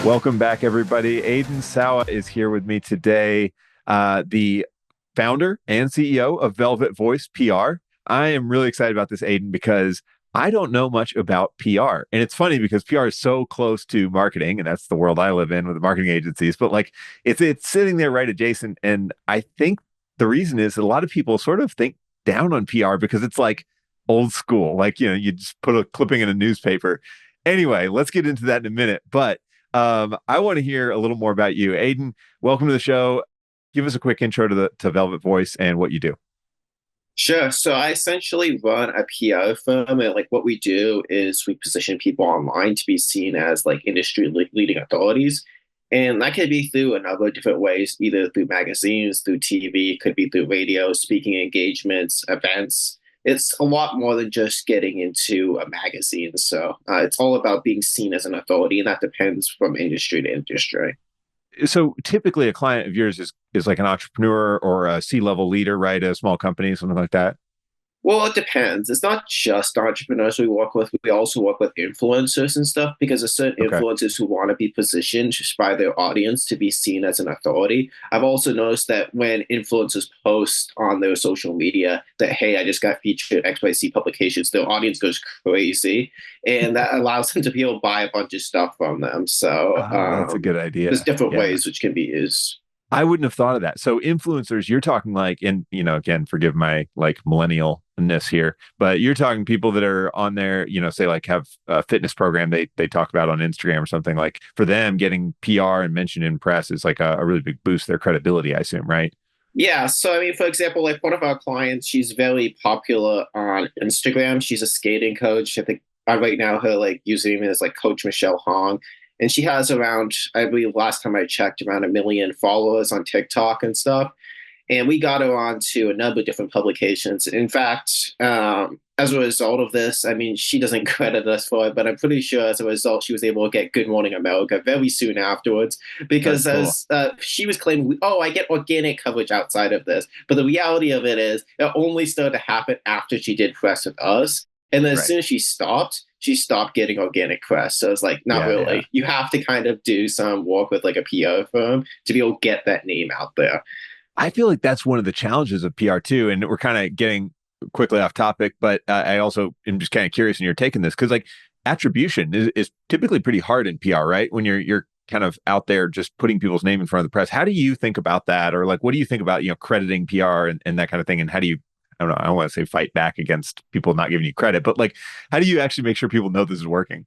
Welcome back, everybody. Aidan Sowa is here with me today, the founder and CEO of VelvetVoice PR. I am really excited about this, Aidan, because I don't know much about PR. And it's funny because PR is so close to marketing, and that's the world I live in with the marketing agencies, but like it's sitting there right adjacent. And I think the reason is that a lot of people sort of think down on PR because it's like old school, like, you just put a clipping in a newspaper. Anyway, let's get into that in a minute. But I want to hear a little more about you. Aidan, welcome to the show. Give us a quick intro to VelvetVoice and what you do. Sure. So I essentially run a PR firm, and like what we do is we position people online to be seen as like industry leading authorities. And that could be through a number of different ways, either through magazines, through TV, could be through radio, speaking engagements, events. It's a lot more than just getting into a magazine. So it's all about being seen as an authority, and that depends from industry to industry. So typically a client of yours is like an entrepreneur or a C-level leader, right? A small company, something like that. Well, it depends. It's not just entrepreneurs we work with. We also work with influencers and stuff because there's certain Okay. influencers who want to be positioned just by their audience to be seen as an authority. I've also noticed that when influencers post on their social media that, hey, I just got featured XYZ publications, their audience goes crazy. And that allows them to be able to buy a bunch of stuff from them. So Oh, that's a good there's idea. different Yeah. ways which can be used. I wouldn't have thought of that. So influencers, you're talking like, and again, forgive my like millennialness here, but you're talking people that are on there, say like have a fitness program they talk about on Instagram or something. Like for them, getting PR and mentioned in press is like a really big boost to their credibility, I assume, right? Yeah, so I mean, for example, like one of our clients, she's very popular on Instagram. She's a skating coach. I think right now her like username is like Coach Michelle Hong, and she has around, I believe, last time I checked, around 1 million followers on TikTok and stuff. And we got her onto a number of different publications. In fact, as a result of this, I mean, she doesn't credit us for it, but I'm pretty sure as a result, she was able to get Good Morning America very soon afterwards That's because cool. as she was claiming, oh, I get organic coverage outside of this. But the reality of it is it only started to happen after she did press with us. And then as Right. soon as she stopped getting organic press. So it's like, not Yeah, yeah. really. You have to kind of do some work with like a PR firm to be able to get that name out there. I feel like that's one of the challenges of PR too. And we're kind of getting quickly off topic, but I also am just kind of curious in your take on this because like attribution is typically pretty hard in PR, right? When you're kind of out there just putting people's name in front of the press. How do you think about that? Or like, what do you think about, crediting PR and that kind of thing? And how do you, I don't know, I don't want to say fight back against people not giving you credit, but like, how do you actually make sure people know this is working?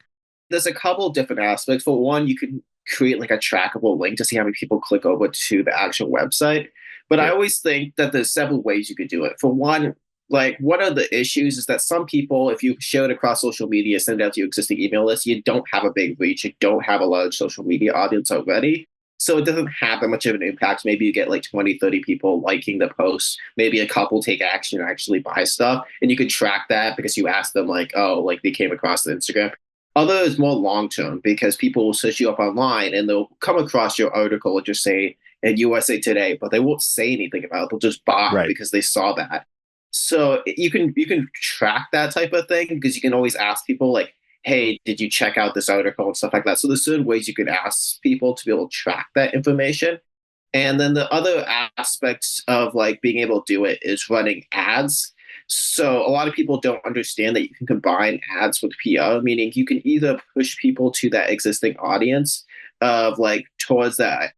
There's a couple different aspects. For one, you can create like a trackable link to see how many people click over to the actual website. But I Sure. always think that there's several ways you could do it. For one, like one of the issues is that some people, if you share it across social media, send it out to your existing email list, you don't have a big reach, you don't have a large social media audience already. So it doesn't have that much of an impact. Maybe you get like 20, 30 people liking the post. Maybe a couple take action and actually buy stuff. And you could track that because you ask them like, oh, like they came across the Instagram. Other is more long term because people will search you up online and they'll come across your article and just say in USA Today, but they won't say anything about it. They'll just buy Right. because they saw that. So you can track that type of thing because you can always ask people like, hey, did you check out this article and stuff like that. So there's certain ways you could ask people to be able to track that information. And then the other aspects of like being able to do it is running ads. So a lot of people don't understand that you can combine ads with PR, meaning you can either push people to that existing audience of like towards that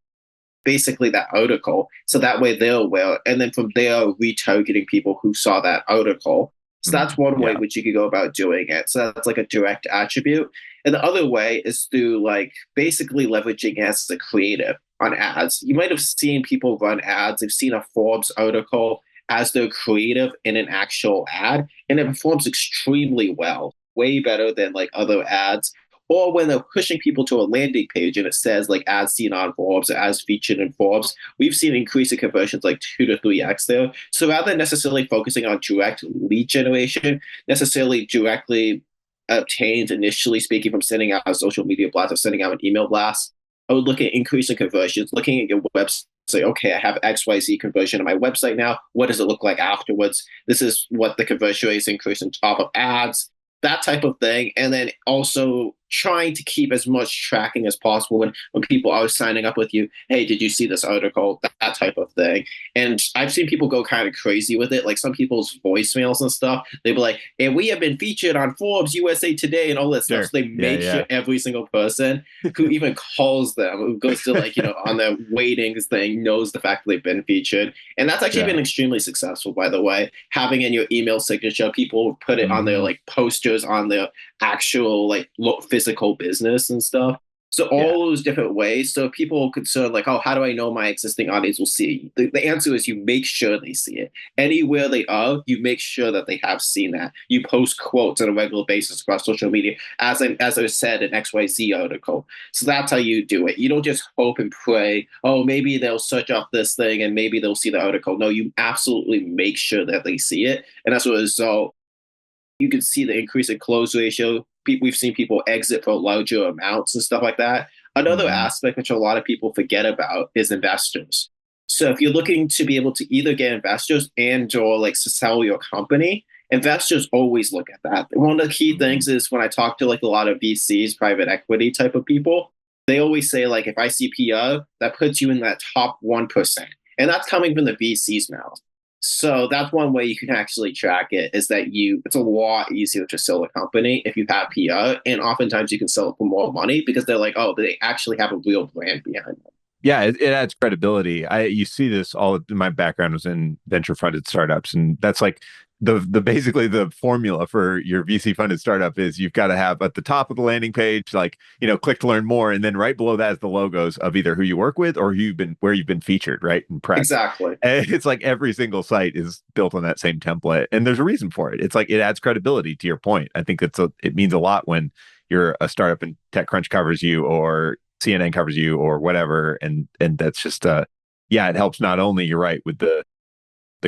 basically that article. So that way they're aware. And then from there, retargeting people who saw that article. So that's one way Yeah. which you could go about doing it. So that's like a direct attribute. And the other way is through like basically leveraging as a creative on ads. You might have seen people run ads. They've seen a Forbes article as their creative in an actual ad, and it performs extremely well, way better than like other ads. Or when they're pushing people to a landing page and it says like as seen on Forbes or as featured in Forbes, we've seen increasing conversions like 2 to 3x there. So rather than necessarily focusing on direct lead generation, necessarily directly obtained initially speaking from sending out a social media blast or sending out an email blast, I would look at increasing conversions, looking at your website. Say, okay, I have XYZ conversion on my website now. What does it look like afterwards? This is what the conversion rate is increasing off of ads, that type of thing. And then also trying to keep as much tracking as possible when people are signing up with you. Hey, did you see this article? That type of thing. And I've seen people go kind of crazy with it. Like some people's voicemails and stuff, they'd be like, and we have been featured on Forbes, USA Today, and all that stuff. Sure. So they Yeah, make yeah. sure every single person who even calls them, who goes to like, on their weightings thing, knows the fact that they've been featured. And that's actually Yeah. been extremely successful, by the way. Having in your email signature, people put it on their Hmm. like posters on their actual like physical business and stuff. So Yeah. all those different ways. So if people are concerned like, oh, how do I know my existing audience will see? The answer is you make sure they see it. Anywhere they are, you make sure that they have seen that. You post quotes on a regular basis across social media, as I said in XYZ article. So that's how you do it. You don't just hope and pray, oh, maybe they'll search up this thing and maybe they'll see the article. No, you absolutely make sure that they see it. And as a result, you can see the increase in close ratio. We've seen people exit for larger amounts and stuff like that. Another Hmm. aspect which a lot of people forget about is investors. So if you're looking to be able to either get investors and or like to sell your company, investors always look at that. One of the key Hmm. things is when I talk to like a lot of VCs, private equity type of people, they always say like if I see PR, that puts you in that top 1%. And that's coming from the VC's mouth. So that's one way you can actually track it is that it's a lot easier to sell a company if you have PR. And oftentimes you can sell it for more money because they're like, oh, they actually have a real brand behind them. Yeah, it adds credibility. You see this all. My background was in venture funded startups, and that's like the basically the formula for your VC funded startup is you've got to have at the top of the landing page, like click to learn more, and then right below that is the logos of either who you work with or where you've been featured, right, in press. Exactly. And it's like every single site is built on that same template, and there's a reason for it. It's like it adds credibility to your point. I think it means a lot when you're a startup and TechCrunch covers you or CNN covers you or whatever, and that's just yeah, it helps not only you're right with the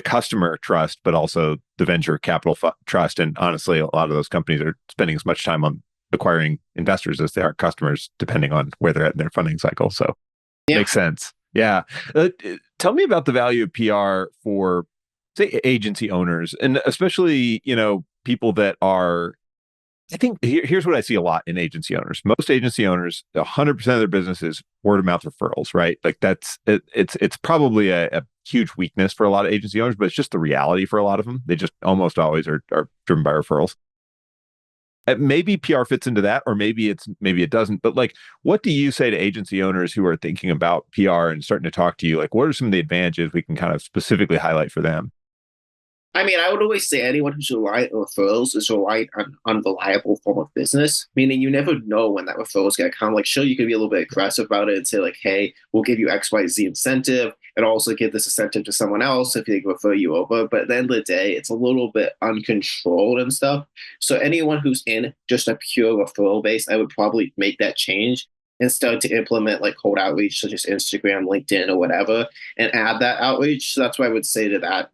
customer trust, but also the venture capital trust. And honestly, a lot of those companies are spending as much time on acquiring investors as they are customers, depending on where they're at in their funding cycle. So Yeah. makes sense. Yeah. Tell me about the value of PR for say agency owners, and especially people that are I think here's what I see a lot in agency owners. Most agency owners, 100% of their business is word of mouth referrals, right? Like it's probably a huge weakness for a lot of agency owners, but it's just the reality for a lot of them. They just almost always are driven by referrals. Maybe PR fits into that, or maybe it doesn't. But like, what do you say to agency owners who are thinking about PR and starting to talk to you? Like, what are some of the advantages we can kind of specifically highlight for them? I mean, I would always say anyone who's relying on referrals is relying on unreliable form of business, meaning you never know when that referral is going to come. Like, sure, you can be a little bit aggressive about it and say, like, hey, we'll give you XYZ incentive and also give this incentive to someone else if they refer you over. But at the end of the day, it's a little bit uncontrolled and stuff. So anyone who's in just a pure referral base, I would probably make that change and start to implement like cold outreach, such as Instagram, LinkedIn, or whatever, and add that outreach. So that's what I would say to that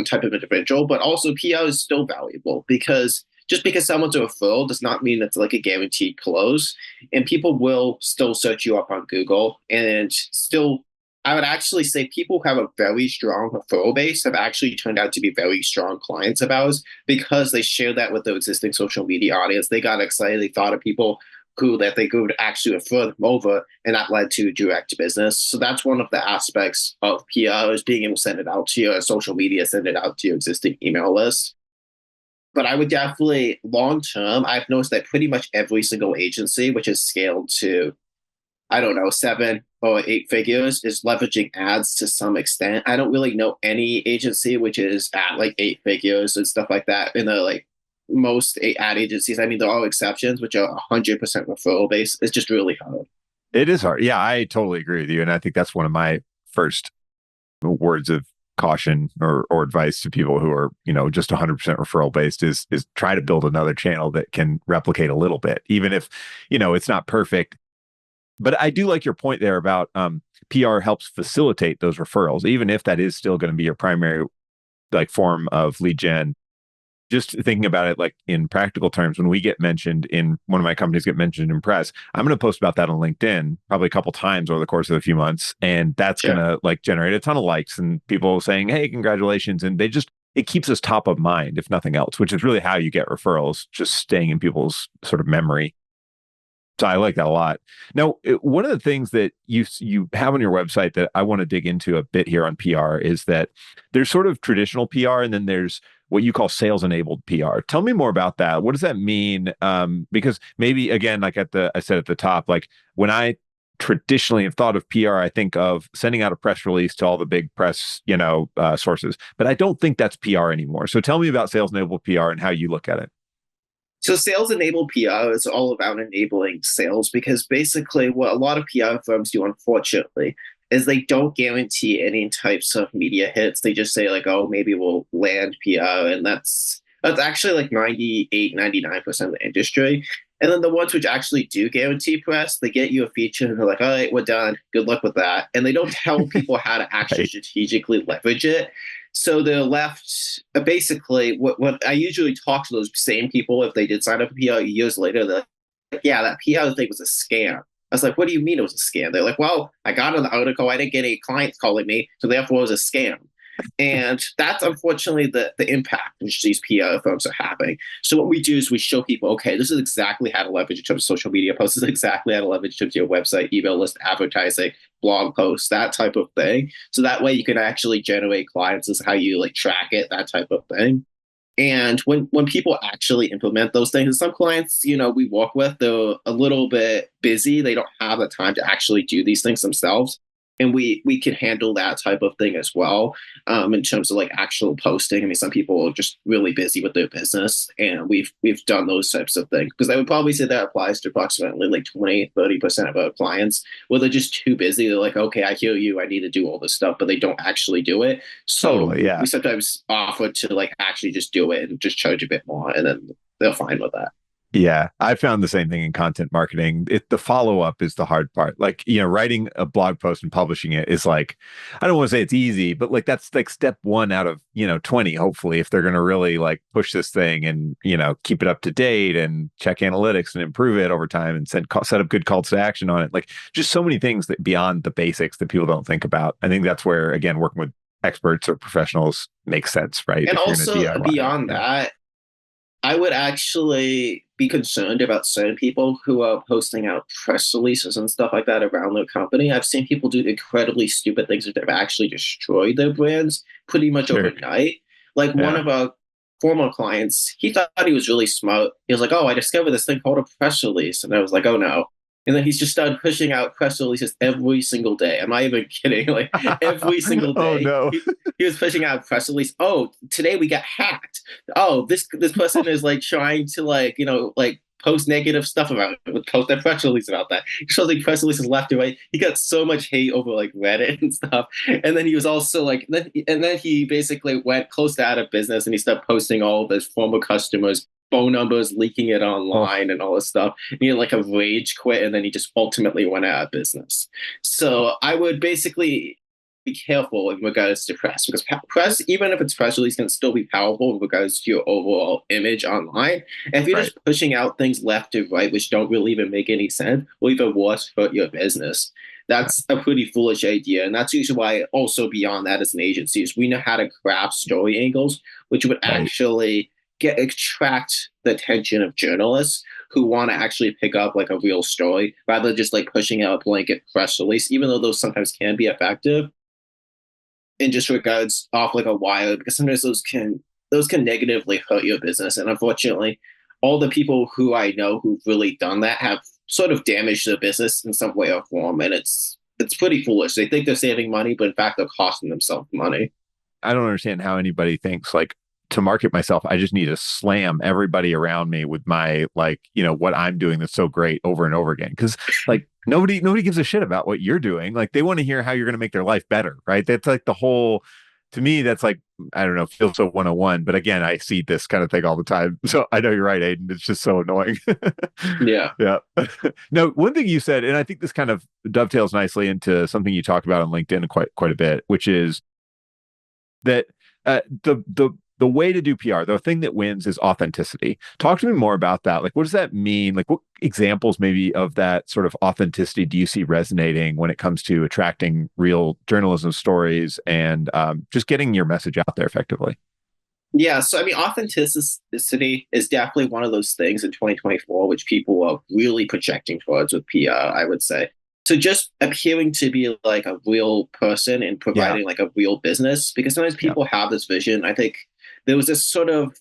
type of individual, but also PR is still valuable because just because someone's a referral does not mean it's like a guaranteed close. And people will still search you up on Google and still. I would actually say people who have a very strong referral base have actually turned out to be very strong clients of ours because they share that with their existing social media audience. They got excited. They thought of people who that they could actually refer them over, and that led to direct business. So that's one of the aspects of PR is being able to send it out to your social media, send it out to your existing email list. But I would definitely long term, I've noticed that pretty much every single agency, which is scaled to, I don't know, 7 or 8 figures, is leveraging ads to some extent. I don't really know any agency which is at like 8 figures and stuff like that in the like most ad agencies. I mean, there are exceptions, which are 100% referral based. It's just really hard. It is hard. Yeah, I totally agree with you. And I think that's one of my first words of caution or advice to people who are, just 100% referral based is try to build another channel that can replicate a little bit, even if, it's not perfect. But I do like your point there about PR helps facilitate those referrals, even if that is still going to be your primary like form of lead gen. Just thinking about it like in practical terms, when we get mentioned in one of my companies get mentioned in press, I'm going to post about that on LinkedIn probably a couple times over the course of a few months. And that's going Sure. to like generate a ton of likes and people saying, hey, congratulations. And it keeps us top of mind, if nothing else, which is really how you get referrals, just staying in people's sort of memory. So I like that a lot. Now, one of the things that you have on your website that I want to dig into a bit here on PR is that there's sort of traditional PR, and then there's what you call sales enabled PR. Tell me more about that. What does that mean? Because maybe again, like I said at the top, like when I traditionally have thought of PR, I think of sending out a press release to all the big press, sources, but I don't think that's PR anymore. So tell me about sales enabled PR and how you look at it. So sales enabled PR is all about enabling sales because basically what a lot of PR firms do, unfortunately, is they don't guarantee any types of media hits. They just say like, oh, maybe we'll land PR. And that's actually like 98, 99% of the industry. And then the ones which actually do guarantee press, they get you a feature and they're like, all right, we're done. Good luck with that. And they don't tell people how to actually Right. strategically leverage it. So they're left basically what I usually talk to those same people if they did sign up for PR years later, they're like, yeah, that PR thing was a scam. I was like, what do you mean it was a scam? They're like, well, I got an article, I didn't get any clients calling me, so therefore it was a scam. And that's unfortunately the impact which these PR firms are having. So what we do is we show people, okay, this is exactly how to leverage in terms of social media posts. This is exactly how to leverage in terms of your website, email list, advertising, blog posts, that type of thing. So that way you can actually generate clients. This is how you like track it, that type of thing. And when people actually implement those things, some clients, we work with, they're a little bit busy. They don't have the time to actually do these things themselves. And we can handle that type of thing as well, in terms of like actual posting. I mean, some people are just really busy with their business, and we've done those types of things because I would probably say that applies to approximately like 20-30% of our clients where they're just too busy. They're like, okay, I hear you, I need to do all this stuff, but they don't actually do it. So Totally. Yeah. we sometimes offer to like actually just do it and just charge a bit more, and then they're fine with that. Yeah, I found the same thing in content marketing. The follow up is the hard part. Like, writing a blog post and publishing it is like, I don't want to say it's easy, but like that's like step one out of, 20, hopefully, if they're going to really like push this thing and, keep it up to date and check analytics and improve it over time and set up good calls to action on it. Like just so many things that beyond the basics that people don't think about. I think that's where, again, working with experts or professionals makes sense, right? And If you're going to also DIY it. beyond Yeah. that, I would actually be concerned about certain people who are posting out press releases and stuff like that around their company. I've seen people do incredibly stupid things that have actually destroyed their brands pretty much Sure. overnight. Like one Yeah. of our former clients, he thought he was really smart. He was like, oh, I discovered this thing called a press release. And I was like, oh no. And then he's just started pushing out press releases every single day. I'm not even kidding. Like every single Oh day, no. he was pushing out a press release. Oh, today we got hacked. Oh, this person is like trying to like like post negative stuff about it, post their press release about that. He shows like press releases left and right. He got so much hate over like Reddit and stuff. And then he was also like, and then he basically went close to out of business and he started posting all of his former customers' phone numbers, leaking it Oh, online and all this stuff. And he had like a rage quit and then he just ultimately went out of business. So I would basically be careful in regards to press because press, even if it's press release, can still be powerful in regards to your overall image online. And if you're right. just pushing out things left to right, which don't really even make any sense, or even worse, hurt your business, that's a pretty foolish idea. And that's usually why also beyond that as an agency is we know how to craft story angles, which would Right. actually attract the attention of journalists who want to actually pick up like a real story rather than just like pushing out a blanket press release, even though those sometimes can be effective in just regards off like a wire because sometimes those can negatively hurt your business. And unfortunately, all the people who I know who've really done that have sort of damaged their business in some way or form. And it's pretty foolish. They think they're saving money, but in fact they're costing themselves money. I don't understand how anybody thinks like to market myself, I just need to slam everybody around me with my like, what I'm doing that's so great over and over again. Cause like nobody gives a shit about what you're doing. Like they want to hear how you're going to make their life better. Right. That's like the whole, to me, that's like, I don't know, feels so 101. But again, I see this kind of thing all the time. So I know you're right, Aiden. It's just so annoying. Yeah. Yeah. No, one thing you said, and I think this kind of dovetails nicely into something you talk about on LinkedIn quite a bit, which is that the way to do PR, the thing that wins is authenticity. Talk to me more about that. Like, what does that mean? Like, what examples maybe of that sort of authenticity do you see resonating when it comes to attracting real journalism stories and just getting your message out there effectively? Yeah, so I mean, authenticity is definitely one of those things in 2024 which people are really projecting towards with PR, I would say. So just appearing to be like a real person and Yeah. providing like a real business, because sometimes Yeah. people have this vision. I think there was this sort of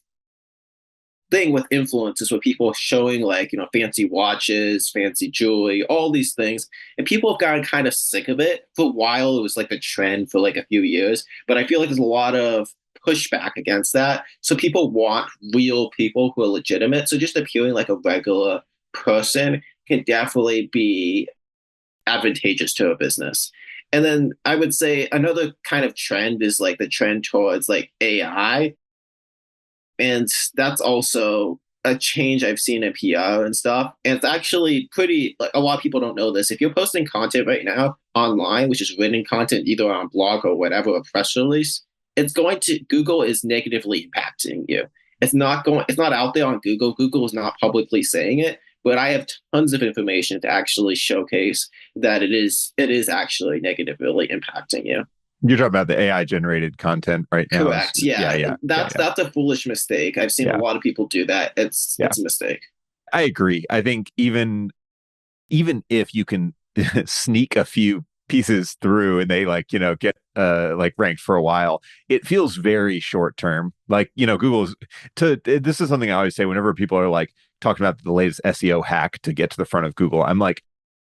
thing with influencers where people showing like, fancy watches, fancy jewelry, all these things. And people have gotten kind of sick of it. For a while, it was like a trend for like a few years. But I feel like there's a lot of pushback against that. So people want real people who are legitimate. So just appearing like a regular person can definitely be advantageous to a business. And then I would say another kind of trend is like the trend towards like AI, and that's also a change I've seen in PR and stuff. And it's actually pretty, like, a lot of people don't know this. If you're posting content right now online, which is written content, either on blog or whatever, a press release, Google is negatively impacting you. It's not out there on Google. Google is not publicly saying it, but I have tons of information to actually showcase that it is actually negatively impacting you. You're talking about the AI generated content right now. Correct. Yeah, Yeah. yeah, yeah, That's yeah, that's a foolish mistake. I've seen a yeah, lot of people do that. yeah. It's a mistake. I agree. I think even if you can sneak a few pieces through and they like, get like ranked for a while, it feels very short term. Like, Google's this is something I always say whenever people are like talking about the latest SEO hack to get to the front of Google. I'm like,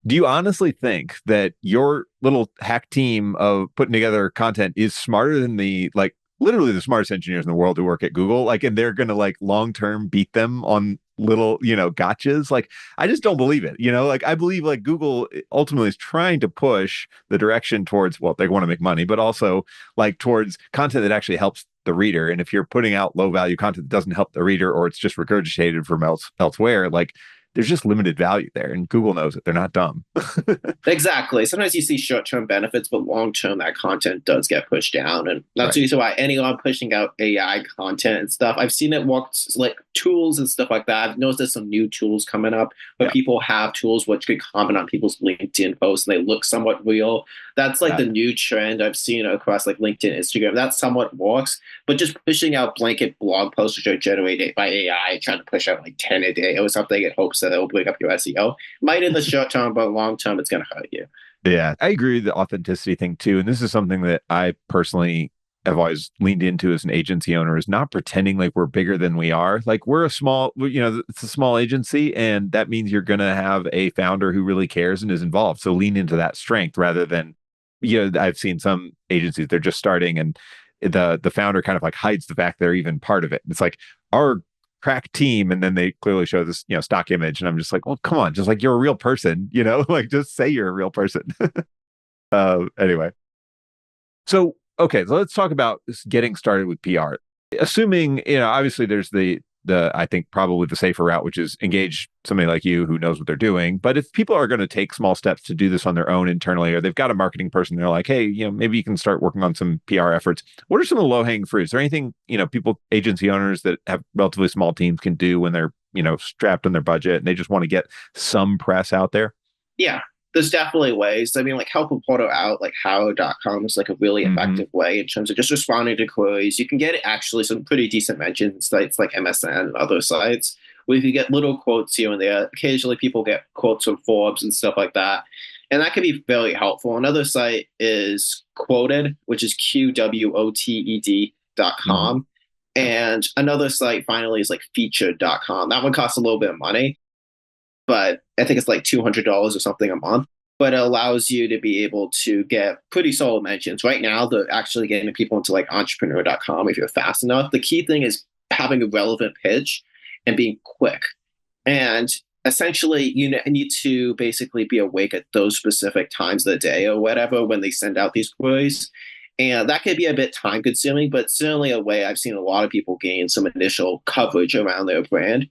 do you honestly think that your little hack team of putting together content is smarter than the like literally the smartest engineers in the world who work at Google? Like, and they're gonna like long term beat them on little, gotchas? Like, I just don't believe it. Like I believe like Google ultimately is trying to push the direction towards, well, they want to make money, but also like towards content that actually helps the reader. And if you're putting out low value content that doesn't help the reader, or it's just regurgitated from elsewhere, like there's just limited value there. And Google knows it. They're not dumb. Exactly. Sometimes you see short-term benefits, but long-term that content does get pushed down. And that's Right. the reason why anyone pushing out AI content and stuff, I've seen it work like tools and stuff like that. I've noticed there's some new tools coming up where Yeah. people have tools which could comment on people's LinkedIn posts and they look somewhat real. That's like Yeah. the new trend I've seen across like LinkedIn, Instagram. That somewhat works, but just pushing out blanket blog posts which are generated by AI, trying to push out like 10 a day or something in hopes that it'll bring up your SEO, might in the short term, but long term, it's going to hurt you. Yeah. I agree with the authenticity thing too. And this is something that I personally have always leaned into as an agency owner, is not pretending like we're bigger than we are. Like we're a small, it's a small agency, and that means you're going to have a founder who really cares and is involved. So lean into that strength rather than, I've seen some agencies, they're just starting and the founder kind of like hides the fact they're even part of it. It's like our crack team, and then they clearly show this, stock image, and I'm just like, well, come on, just like you're a real person, like just say you're a real person. Anyway. So, okay, so let's talk about getting started with PR. Assuming, obviously there's the I think probably the safer route, which is engage somebody like you who knows what they're doing. But if people are going to take small steps to do this on their own internally, or they've got a marketing person, they're like, hey, maybe you can start working on some PR efforts. What are some of the low-hanging fruits? Is there anything, people, agency owners that have relatively small teams can do when they're, strapped on their budget and they just want to get some press out there? Yeah, there's definitely ways. I mean, like help a portal out, like HARO.com is like a really Mm-hmm. effective way in terms of just responding to queries. You can get actually some pretty decent mentions sites like MSN and other sites where you get little quotes here and there. Occasionally people get quotes from Forbes and stuff like that. And that can be very helpful. Another site is Quoted, which is Mm-hmm. QWOTED.com. And another site finally is like featured.com. That one costs a little bit of money, but I think it's like $200 or something a month. But it allows you to be able to get pretty solid mentions. Right now, they're actually getting people into like entrepreneur.com if you're fast enough. The key thing is having a relevant pitch and being quick. And essentially, you need to basically be awake at those specific times of the day or whatever when they send out these queries. And that could be a bit time consuming, but certainly a way I've seen a lot of people gain some initial coverage around their brand.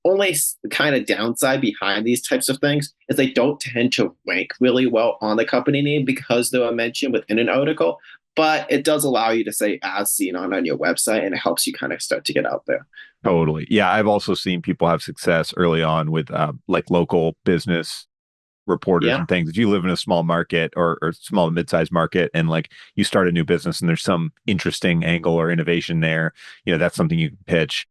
Only kind of downside behind these types of things is they don't tend to rank really well on the company name because they were mentioned within an article, but it does allow you to say as seen on your website, and it helps you kind of start to get out there. Totally. Yeah, I've also seen people have success early on with like local business reporters Yeah. and things. If you live in a small market or small to mid-sized market and like you start a new business and there's some interesting angle or innovation there, that's something you can pitch.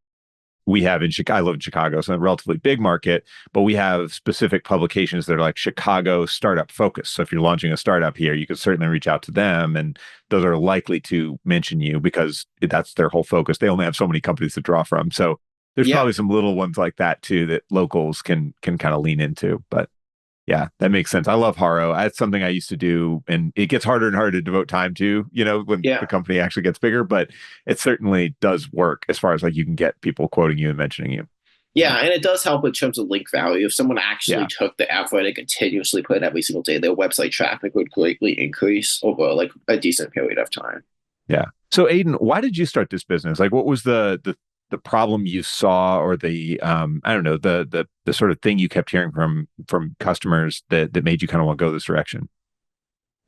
We have in Chicago, I live in Chicago, so a relatively big market, but we have specific publications that are like Chicago startup focused. So if you're launching a startup here, you could certainly reach out to them, and those are likely to mention you because that's their whole focus. They only have so many companies to draw from. So there's Yeah. probably some little ones like that too that locals can kind of lean into. But yeah, that makes sense. I love HARO. That's something I used to do, and it gets harder and harder to devote time to, when Yeah. the company actually gets bigger, but it certainly does work as far as like you can get people quoting you and mentioning you. Yeah, and it does help in terms of link value. If someone actually Yeah. took the effort and continuously put it every single day, their website traffic would greatly increase over like a decent period of time. Yeah. So Aidan, why did you start this business? Like what was the problem you saw or the I don't know, the sort of thing you kept hearing from customers that made you kind of want to go this direction?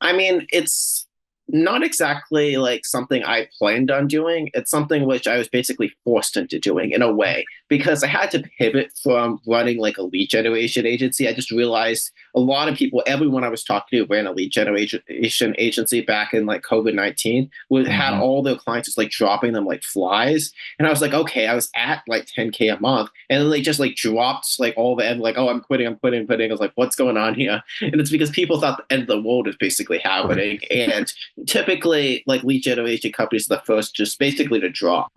I mean, it's not exactly like something I planned on doing. It's something which I was basically forced into doing in a way because I had to pivot from running like a lead generation agency. I just realized a lot of people, everyone I was talking to ran a lead generation agency back in like COVID-19, would had Mm-hmm. all their clients just like dropping them like flies. And I was like, okay, I was at like 10K a month. And then they just like dropped like all the end, like, oh, I'm quitting, I'm quitting, I'm quitting. I was like, what's going on here? And it's because people thought the end of the world is basically Right. happening. And typically like lead generation companies are the first just basically to drop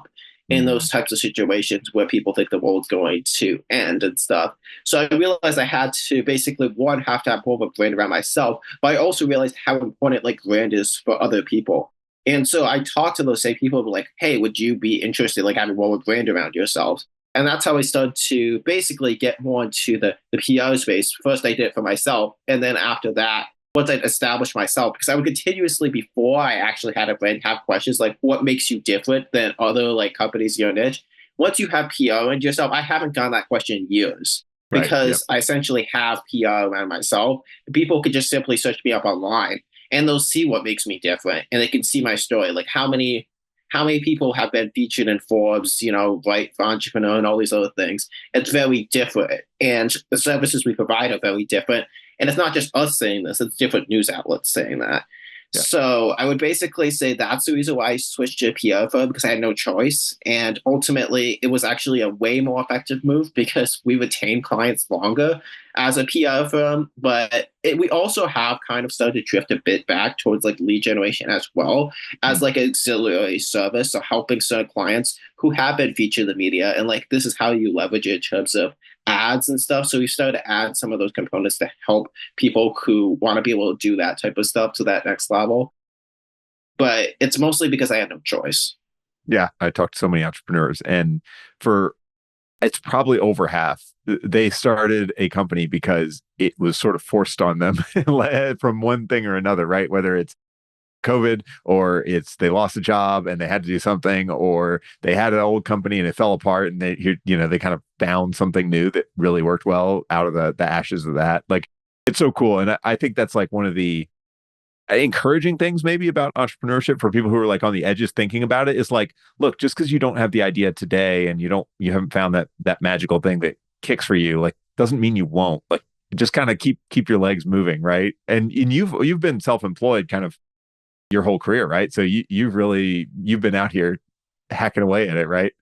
in Mm-hmm. those types of situations where people think the world's going to end and stuff. So I realized I had to basically one have to have more of a brand around myself, but I also realized how important like brand is for other people. And so I talked to those same people like, hey, would you be interested in like having more of a brand around yourselves? And that's how I started to basically get more into the PR space. First, I did it for myself. And then after that, once I'd established myself, because I would continuously, before I actually had a brand, have questions like, what makes you different than other like companies in your niche? Once you have PR and yourself, I haven't gotten that question in years Right. Yep. because I essentially have PR around myself. People could just simply search me up online and they'll see what makes me different and they can see my story. Like how many people have been featured in Forbes, right, for Entrepreneur and all these other things. It's very different. And the services we provide are very different. And it's not just us saying this, it's different news outlets saying that. Yeah. So I would basically say that's the reason why I switched to a PR firm because I had no choice. And ultimately, it was actually a way more effective move because we retain clients longer as a PR firm. But we also have kind of started to drift a bit back towards like lead generation as well as Mm. like an auxiliary service. So helping certain clients who have been featured in the media. And like this is how you leverage it in terms of ads and stuff. So we started to add some of those components to help people who want to be able to do that type of stuff to that next level. But it's mostly because I had no choice. Yeah, I talked to so many entrepreneurs, and for it's probably over half. They started a company because it was sort of forced on them from one thing or another, right? Whether it's COVID or it's they lost a job and they had to do something, or they had an old company and it fell apart and they kind of found something new that really worked well out of the ashes of that. Like it's so cool. And I think that's like one of the encouraging things maybe about entrepreneurship for people who are like on the edges thinking about it is like, look, just because you don't have the idea today and you haven't found that magical thing that kicks for you, like doesn't mean you won't. Like just kind of keep your legs moving, right? And you've been self-employed kind of your whole career, right? So you've been out here hacking away at it, right?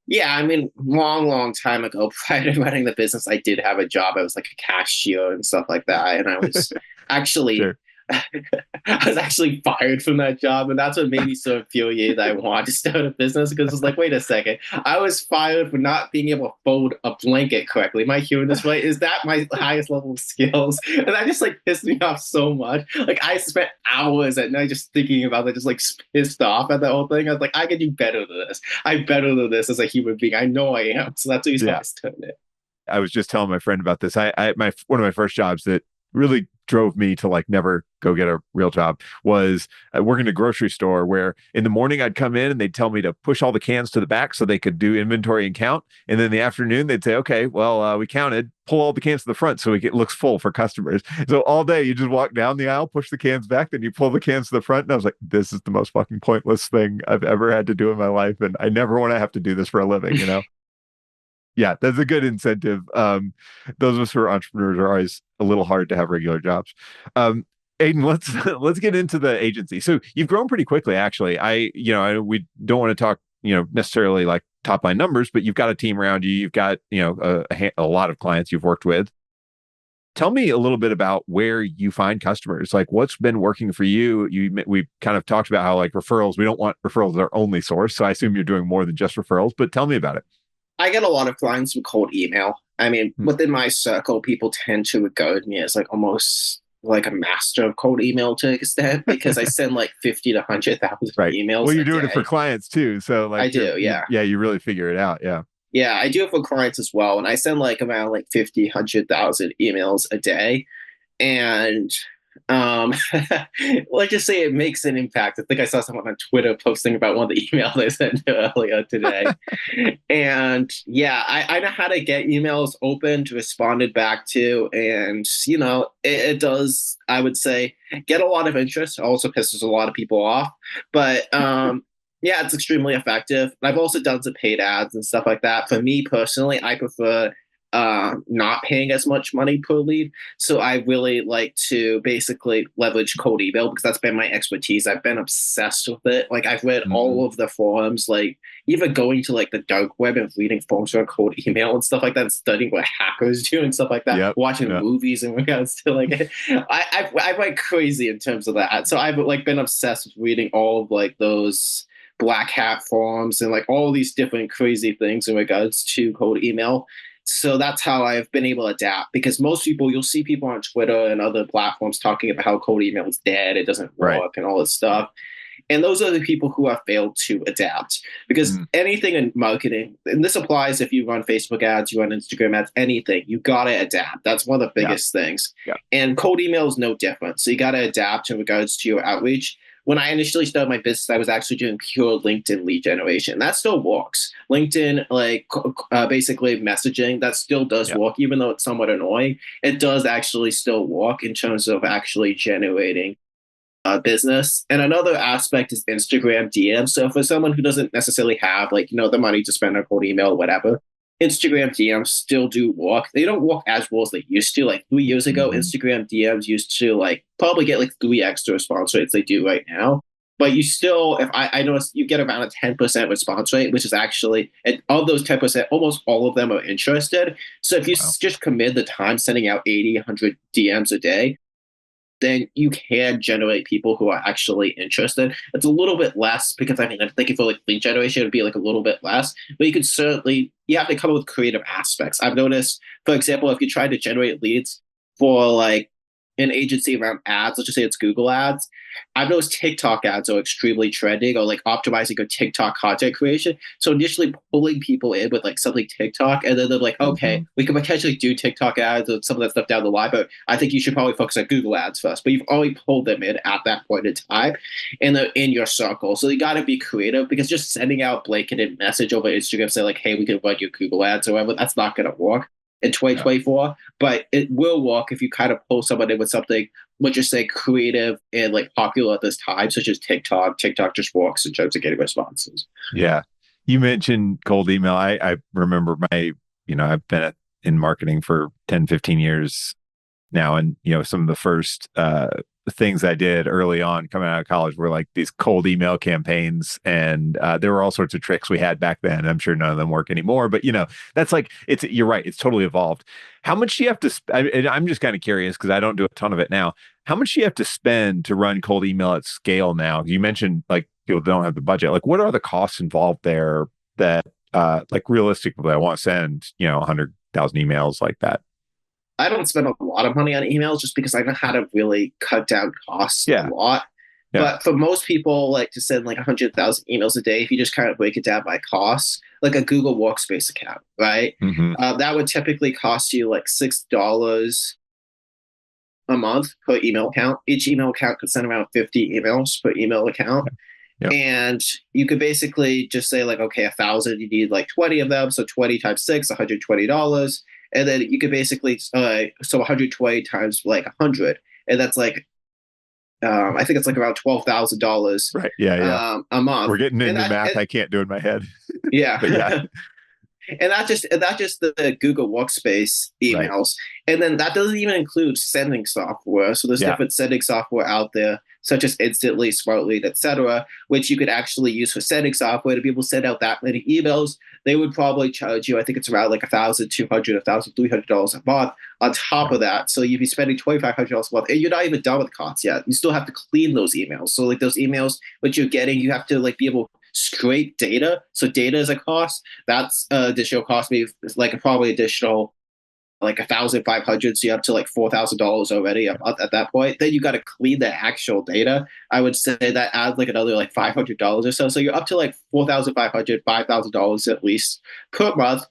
Yeah, I mean, long time ago, prior to running the business, I did have a job. I was like a cashier and stuff like that. And I was actually Sure. I was actually fired from that job, and that's what made me so infuriated that I wanted to start a business because it's like, wait a second, I was fired for not being able to fold a blanket correctly. Am I hearing this right? Is that my highest level of skills? And that just like pissed me off so much. Like I spent hours at night just thinking about it, just like pissed off at the whole thing. I was like, I can do better than this. I'm better than this as a human being. I know I am. So that's the reason why Yeah. I started it. I was just telling my friend about this. My one of my first jobs that really drove me to like never go get a real job was working at a grocery store where in the morning I'd come in and they'd tell me to push all the cans to the back so they could do inventory and count. And then in the afternoon they'd say, okay, well, we counted, pull all the cans to the front so it looks full for customers. So all day you just walk down the aisle, push the cans back, then you pull the cans to the front. And I was like, this is the most fucking pointless thing I've ever had to do in my life. And I never want to have to do this for a living, Yeah, that's a good incentive. Those of us who are entrepreneurs are always a little hard to have regular jobs. Aidan, let's let's get into the agency. So you've grown pretty quickly, actually. We don't want to talk, necessarily like top line numbers, but you've got a team around you. You've got, a lot of clients you've worked with. Tell me a little bit about where you find customers. Like, what's been working for you? We kind of talked about how like referrals. We don't want referrals as our only source. So I assume you're doing more than just referrals. But tell me about it. I get a lot of clients with cold email. I mean, Hmm. within my circle, people tend to regard me as like almost like a master of cold email to an extent because I send like 50 to 100,000 Right. Well, emails you're a doing it for day. clients too. So like I do, yeah. you really figure it out. Yeah. Yeah, I do it for clients as well. And I send like around like 50, 100,000 emails a day. And um, let's just say it makes an impact. I think I saw someone on Twitter posting about one of the emails I sent earlier today. And yeah, I know how to get emails opened, responded back to, and it does, I would say, get a lot of interest. It also pisses a lot of people off. But yeah, it's extremely effective. I've also done some paid ads and stuff like that. For me personally, I prefer not paying as much money per lead. So I really like to basically leverage cold email because that's been my expertise. I've been obsessed with it. Like I've read Mhm. all of the forums, like even going to like the dark web and reading forums for cold email and stuff like that, and studying what hackers do and stuff like that, Yep. watching Yeah. movies in regards to like I went crazy in terms of that. So I've like been obsessed with reading all of like those black hat forums and like all these different crazy things in regards to cold email. So that's how I've been able to adapt because most people, you'll see people on Twitter and other platforms talking about how cold email is dead, it doesn't Right. work, and all this stuff. And those are the people who have failed to adapt because Mm. anything in marketing, and this applies if you run Facebook ads, you run Instagram ads, anything, you got to adapt. That's one of the Yeah. biggest things. Yeah. And cold email is no different. So you got to adapt in regards to your outreach. When I initially started my business, I was actually doing pure LinkedIn lead generation. That still works. LinkedIn, like basically messaging, that still does Yeah. work, even though it's somewhat annoying. It does actually still work in terms of actually generating business. And another aspect is Instagram DMs. So for someone who doesn't necessarily have like, the money to spend on cold email, whatever, Instagram DMs still do work. They don't work as well as they used to. Like 3 years ago, Mhm. Instagram DMs used to like probably get like 3x the response rates they do right now. But you still, if I notice, you get around a 10% response rate, which is actually, and of those 10%, almost all of them are interested. So if you Wow. just commit the time sending out 80, 100 DMs a day, then you can generate people who are actually interested. It's a little bit less because I mean, I'm thinking for like lead generation, it'd be like a little bit less, but you could certainly, you have to come up with creative aspects. I've noticed, for example, if you try to generate leads for like an agency around ads, let's just say it's Google ads, I've noticed TikTok ads are extremely trending or like optimizing your TikTok content creation. So initially pulling people in with like something TikTok, and then they're like, okay, Mhm. we can potentially do TikTok ads and some of that stuff down the line, but I think you should probably focus on Google ads first. But you've already pulled them in at that point in time and they're in your circle. So you got to be creative because just sending out blanketed message over Instagram, say like, hey, we can run your Google ads or whatever, that's not going to work in Yeah. 2024, but it will work if you kind of pull someone in with something, let's just say creative and like popular at this time, such as TikTok. TikTok just works in terms of getting responses. Yeah. You mentioned cold email. I remember I've been in marketing for 10, 15 years now. And, some of the first things I did early on coming out of college were like these cold email campaigns. And there were all sorts of tricks we had back then. I'm sure none of them work anymore. But, that's like, you're right. It's totally evolved. How much do you have to, I'm just kind of curious because I don't do a ton of it now. How much do you have to spend to run cold email at scale now? You mentioned like people don't have the budget. Like, what are the costs involved there that, like realistically, I want to send, 100,000 emails like that? I don't spend a lot of money on emails just because I know how to really cut down costs a Yeah. lot. Yeah. But for most people, like to send like 100,000 emails a day, if you just kind of break it down by costs, like a Google Workspace account, right? Hmm. That would typically cost you like $6 a month per email account. Each email account could send around 50 emails per email account. Yep. And you could basically just say like, okay, 1,000, you need like 20 of them. So 20 times six, $120. And then you could basically, so 120 times like 100. And that's like, I think it's like around $12,000 Right. Yeah. Yeah. a month. We're getting And into that, math and, I can't do in my head. yeah. But yeah. And not just the Google Workspace Right. emails. And then that doesn't even include sending software. So there's Yeah. different sending software out there, such as Instantly, Smartly, etc., which you could actually use for sending software to be able to send out that many emails. They would probably charge you, I think it's around like $1,200, $1,300 a month on top Yeah. of that. So you'd be spending $2,500 a month, and you're not even done with costs yet. You still have to clean those emails. So like those emails which you're getting, you have to like be able to scrape data. So data is a cost. That's additional cost. Maybe it's like probably additional like 1,500, so you're up to like $4,000 already at that point. Then you got to clean the actual data. I would say that adds like another like $500 or so. So you're up to like 4,500, $5,000 at least per month.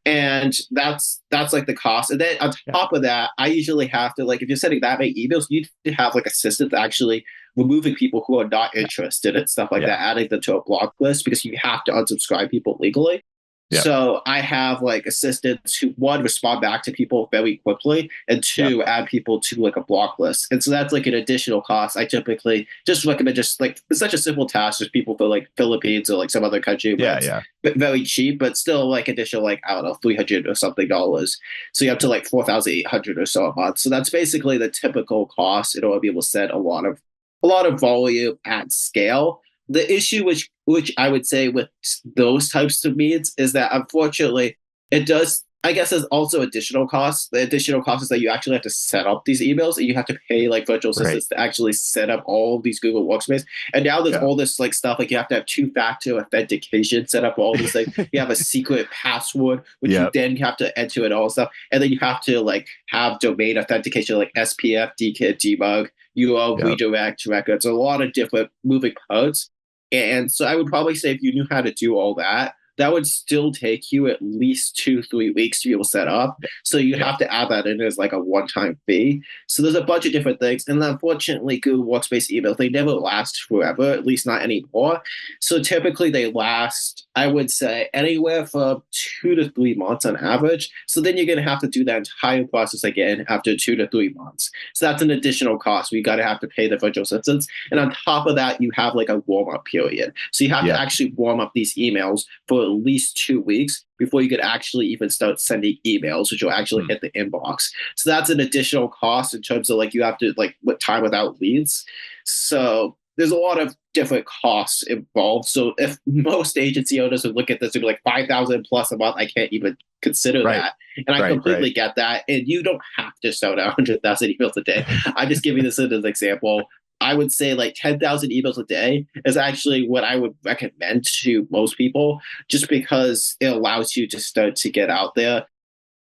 And that's like the cost. And then on Yeah. top of that, I usually have to, like, if you're sending that many emails, you need to have like assistants actually removing people who are not interested and stuff like Yeah. that, adding them to a block list, because you have to unsubscribe people legally. Yeah. So I have like assistants who, one, respond back to people very quickly, and Yeah. two, add people to like a block list. And so that's like an additional cost. I typically just recommend, just like, it's such a simple task. There's people for like Philippines or like some other country where Yeah. it's Yeah. very cheap, but still like additional, like, I don't know, 300 or something dollars. So you're up to like 4,800 or so a month. So that's basically the typical cost in order to be able to send a lot of volume at scale. The issue which I would say with those types of needs is that, unfortunately, it does, I guess, there's also additional costs. The additional cost is that you actually have to set up these emails, and you have to pay like virtual Right. assistants to actually set up all of these Google Workspace. And now there's Yeah. all this like stuff, like you have to have two-factor authentication set up, all these things. You have a secret password, which you Yeah. then have to enter and all stuff. And then you have to like have domain authentication, like SPF, DKIT, debug, URL Yeah. redirect records, a lot of different moving parts. And so I would probably say, if you knew how to do all that, that would still take you at least 2-3 weeks to be able to set up. So you Yeah. have to add that in as like a one-time fee. So there's a bunch of different things. And unfortunately, Google Workspace emails, they never last forever, at least not anymore. So typically they last, I would say, anywhere from 2 to 3 months on average. So then you're going to have to do that entire process again after 2 to 3 months. So that's an additional cost. We got to have to pay the virtual assistants. And on top of that, you have like a warm-up period. So you have to Yeah. actually warm up these emails for at least 2 weeks before you could actually even start sending emails, which will actually hit the inbox. So that's an additional cost in terms of like, you have to like with time without leads. So there's a lot of different costs involved. So if most agency owners would look at this and be like 5,000 plus a month, I can't even consider Right. that. And I Right. completely Right. get that. And you don't have to send out 100,000 emails a day. I'm just giving this as an example. I would say like 10,000 emails a day is actually what I would recommend to most people, just because it allows you to start to get out there.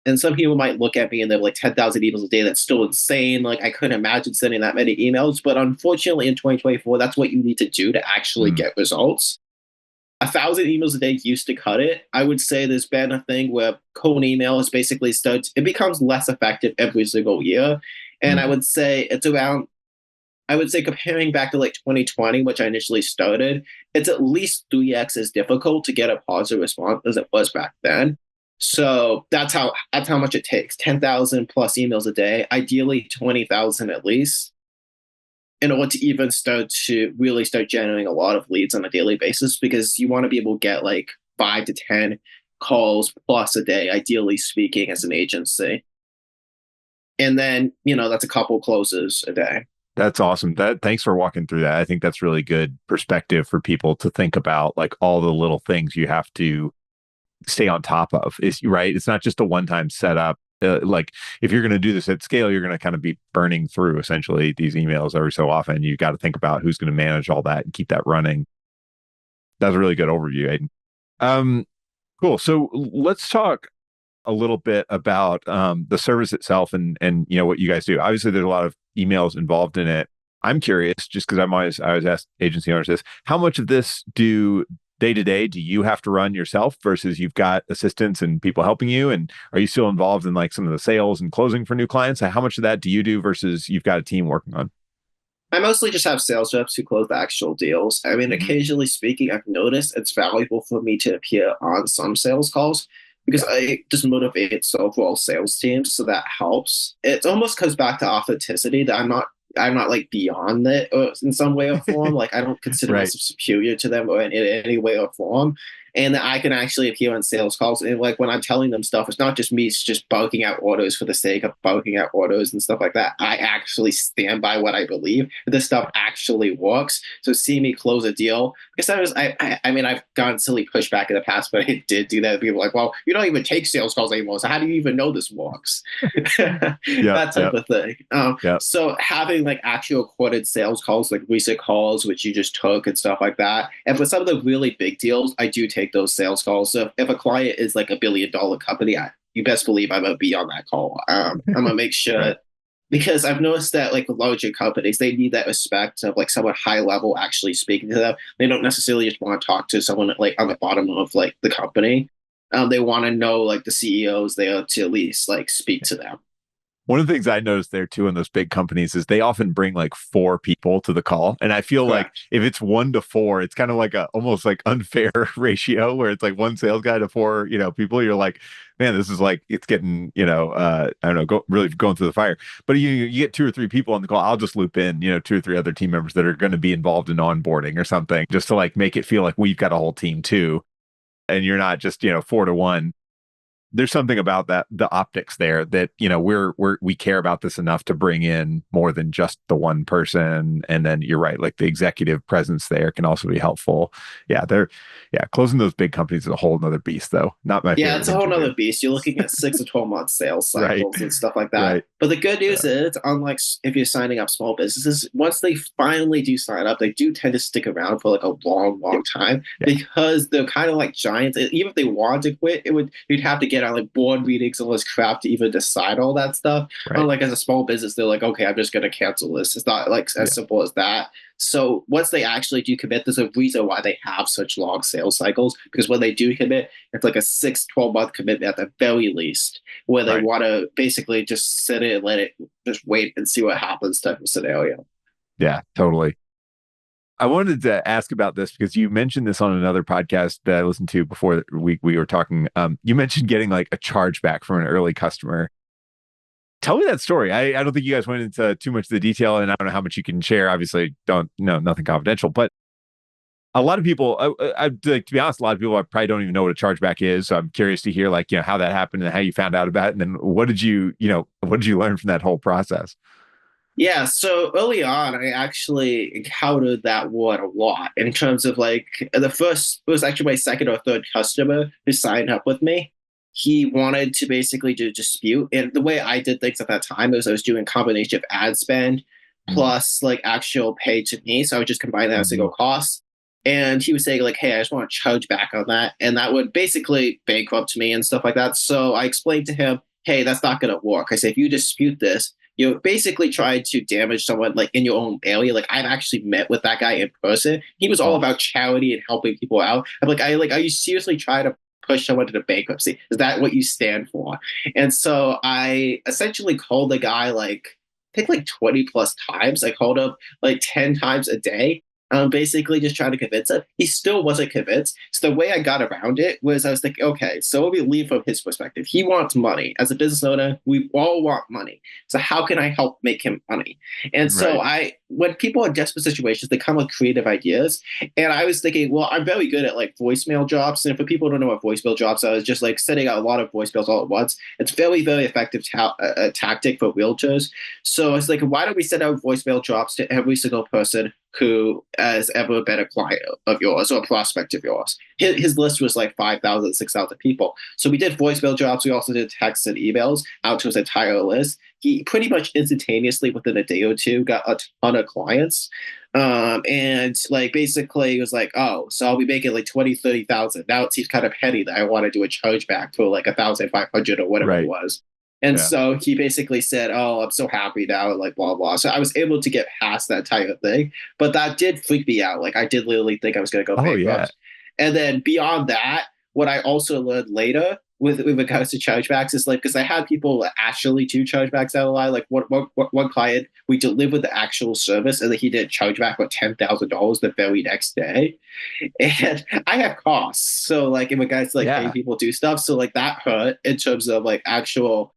And some people might look at me and they're like, 10,000 emails a day, that's still insane. Like, I couldn't imagine sending that many emails. But unfortunately, in 2024, that's what you need to do to actually Mm. get results. 1,000 emails a day used to cut it. I would say there's been a thing where cold email is basically starts, it becomes less effective every single year. And I Mm. would say it's around, I would say, comparing back to like 2020, which I initially started, it's at least 3x as difficult to get a positive response as it was back then. So that's how much it takes. 10,000 plus emails a day, ideally 20,000 at least, in order to even start to really start generating a lot of leads on a daily basis, because you want to be able to get like 5 to 10 calls plus a day, ideally speaking, as an agency. And then, that's a couple closes a day. That's awesome. Thanks for walking through that. I think that's really good perspective for people to think about, like all the little things you have to stay on top of. Is right. It's not just a one-time setup. Like if you're going to do this at scale, you're going to kind of be burning through essentially these emails every so often. You got to think about who's going to manage all that and keep that running. That's a really good overview, Aidan. Um, cool. So let's talk a little bit about the service itself and what you guys do. Obviously, there's a lot of emails involved in it. I'm curious, just because I always ask agency owners this: how much of this day to day do you have to run yourself versus you've got assistants and people helping you? And are you still involved in like some of the sales and closing for new clients? How much of that do you do versus you've got a team working on? I mostly just have sales reps who close the actual deals. I mean, Hmm. occasionally speaking, I've noticed it's valuable for me to appear on some sales calls, because Yeah. I just motivate the overall sales team. So that helps. It almost comes back to authenticity, that I'm not like beyond it or in some way or form. Like, I don't consider Right. myself superior to them or in any way or form. and I can actually appear on sales calls. And like when I'm telling them stuff, it's not just me just bulking out orders for the sake of bulking out orders and stuff like that. I actually stand by what I believe. This stuff actually works. So see me close a deal, because I mean, I've gotten silly pushback in the past, but I did do that. People are like, well, you don't even take sales calls anymore, so how do you even know this works? Yep, That type yep, of thing. yep. So having like actual recorded sales calls, like recent calls, which you just took and stuff like that. And for some of the really big deals, I do take those sales calls. So if a client is like $1 billion company, you best believe I'm gonna be on that call. I'm gonna make sure, Right. because I've noticed that like with larger companies, they need that respect of like someone high level actually speaking to them. They don't necessarily just want to talk to someone like on the bottom of like the company. They want to know like the CEOs there to at least like speak to them. One of the things I noticed there too in those big companies is they often bring like four people to the call. And I feel like Correct. if it's 1 to 4, it's kind of like a almost like unfair ratio where it's like one sales guy to four, people. You're like, man, this is like it's getting, I don't know, really going through the fire. But you get 2 or 3 people on the call, I'll just loop in, 2 or 3 other team members that are going to be involved in onboarding or something, just to like make it feel like we've got a whole team too. And you're not just, 4 to 1. There's something about that, the optics there, that we care about this enough to bring in more than just the one person. And then you're right, like the executive presence there can also be helpful. Closing those big companies is a whole nother beast, though. Not my Yeah, favorite it's a thing whole to do. nother beast. You're looking at 6 to 12 month sales Right. cycles and stuff like that. Right. But the good Yeah. news is, unlike if you're signing up small businesses, once they finally do sign up, they do tend to stick around for like a long, Yeah. long time, Yeah. because they're kind of like giants. Even if they wanted to quit, you'd have to get on like board meetings and all this crap to even decide all that stuff. Right. Unlike as a small business, they're like, okay, I'm just going to cancel this. It's not like as Yeah. simple as that. So once they actually do commit, there's a reason why they have such long sales cycles, because when they do commit, it's like a 6 to 12 month commitment at the very least, where they Right. want to basically just sit it and let it just wait and see what happens type of scenario. Yeah, totally. I wanted to ask about this because you mentioned this on another podcast that I listened to before we were talking. You mentioned getting like a chargeback from an early customer. Tell me that story. I don't think you guys went into too much of the detail, and I don't know how much you can share. Obviously, don't nothing confidential. But a lot of people, like, to be honest, a lot of people probably don't even know what a chargeback is. So I'm curious to hear like how that happened and how you found out about it, and then what did you learn from that whole process? Yeah, so early on, I actually encountered that word a lot in terms of like the first, it was actually my second or third customer who signed up with me. He wanted to basically do dispute. And the way I did things at that time was I was doing a combination of ad spend Mm-hmm. plus like actual pay to me. So I would just combine that as a Mm-hmm. single cost. And he was saying like, hey, I just want to charge back on that. And that would basically bankrupt me and stuff like that. So I explained to him, hey, that's not going to work. I said, if you dispute this, you basically tried to damage someone like in your own area. Like I've actually met with that guy in person. He was all Oh, about charity and helping people out. I'm like, are you seriously trying to push someone into bankruptcy? Is that what you stand for? And so I essentially called the guy like I think like 20 plus times. I called him like 10 times a day. Basically just trying to convince him. He still wasn't convinced. So the way I got around it was I was thinking, okay, so let me leave from his perspective. He wants money. As a business owner, we all want money. So how can I help make him money? And so right. when people are in desperate situations, they come with creative ideas. And I was thinking, well, I'm very good at like voicemail jobs. And for people who don't know what voicemail jobs are, it's just like sending out a lot of voicemails all at once. It's very, very effective tactic for realtors. So it's like, why don't we send out voicemail jobs to every single person who has ever been a client of yours or a prospect of yours? His list was like 5,000, 6,000 people. So we did voicemail jobs. We also did texts and emails out to his entire list. He pretty much instantaneously, within a day or two, got a ton of clients. And like basically it was like, oh, so I'll be making like 20, 30,000. Now it seems kind of petty that I want to do a chargeback for like 1,500 or whatever it Right. was. And Yeah. so he basically said, oh, I'm so happy now, and like blah, blah. So I was able to get past that type of thing. But that did freak me out. Like I did literally think I was going to go Oh yeah. bankrupt. And then beyond that, what I also learned later with regards to chargebacks is like, because I had people actually do chargebacks out of line. Like one client, we delivered the actual service and then he did chargeback for $10,000 the very next day. And I have costs. So like in regards to like paying Yeah. people do stuff. So like that hurt in terms of like actual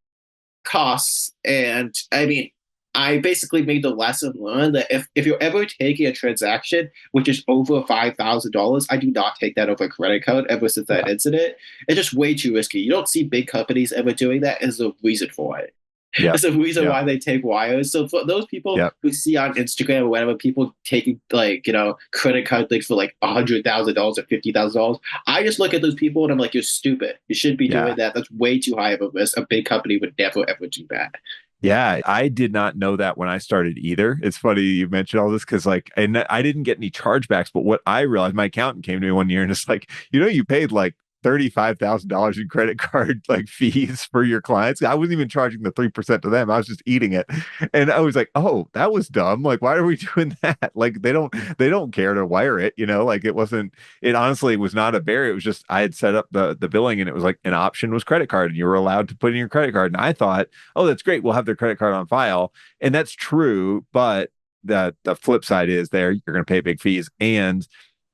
costs. And I mean, I basically made the lesson learned that if you're ever taking a transaction which is over $5,000, I do not take that over a credit card ever since that Yeah. incident. It's just way too risky. You don't see big companies ever doing that. There's a reason for it. Yep. There's a reason Yep. why they take wires. So for those people Yep. who see on Instagram or whatever, people taking like, credit card things for like $100,000 or $50,000, I just look at those people and I'm like, you're stupid. You shouldn't be doing Yeah. that. That's way too high of a risk. A big company would never ever do that. Yeah, I did not know that when I started either. It's funny you mentioned all this because, like, and I didn't get any chargebacks. But what I realized, my accountant came to me one year and it's like, you paid like $35,000 in credit card like fees for your clients. I wasn't even charging the 3% to them. I was just eating it, and I was like, oh, that was dumb. Like, why are we doing that? Like, they don't care to wire it. Like it wasn't. It honestly was not a barrier. It was just I had set up the billing, and it was like an option was credit card, and you were allowed to put in your credit card. And I thought, oh, that's great. We'll have their credit card on file, and that's true. But the flip side is you're going to pay big fees, and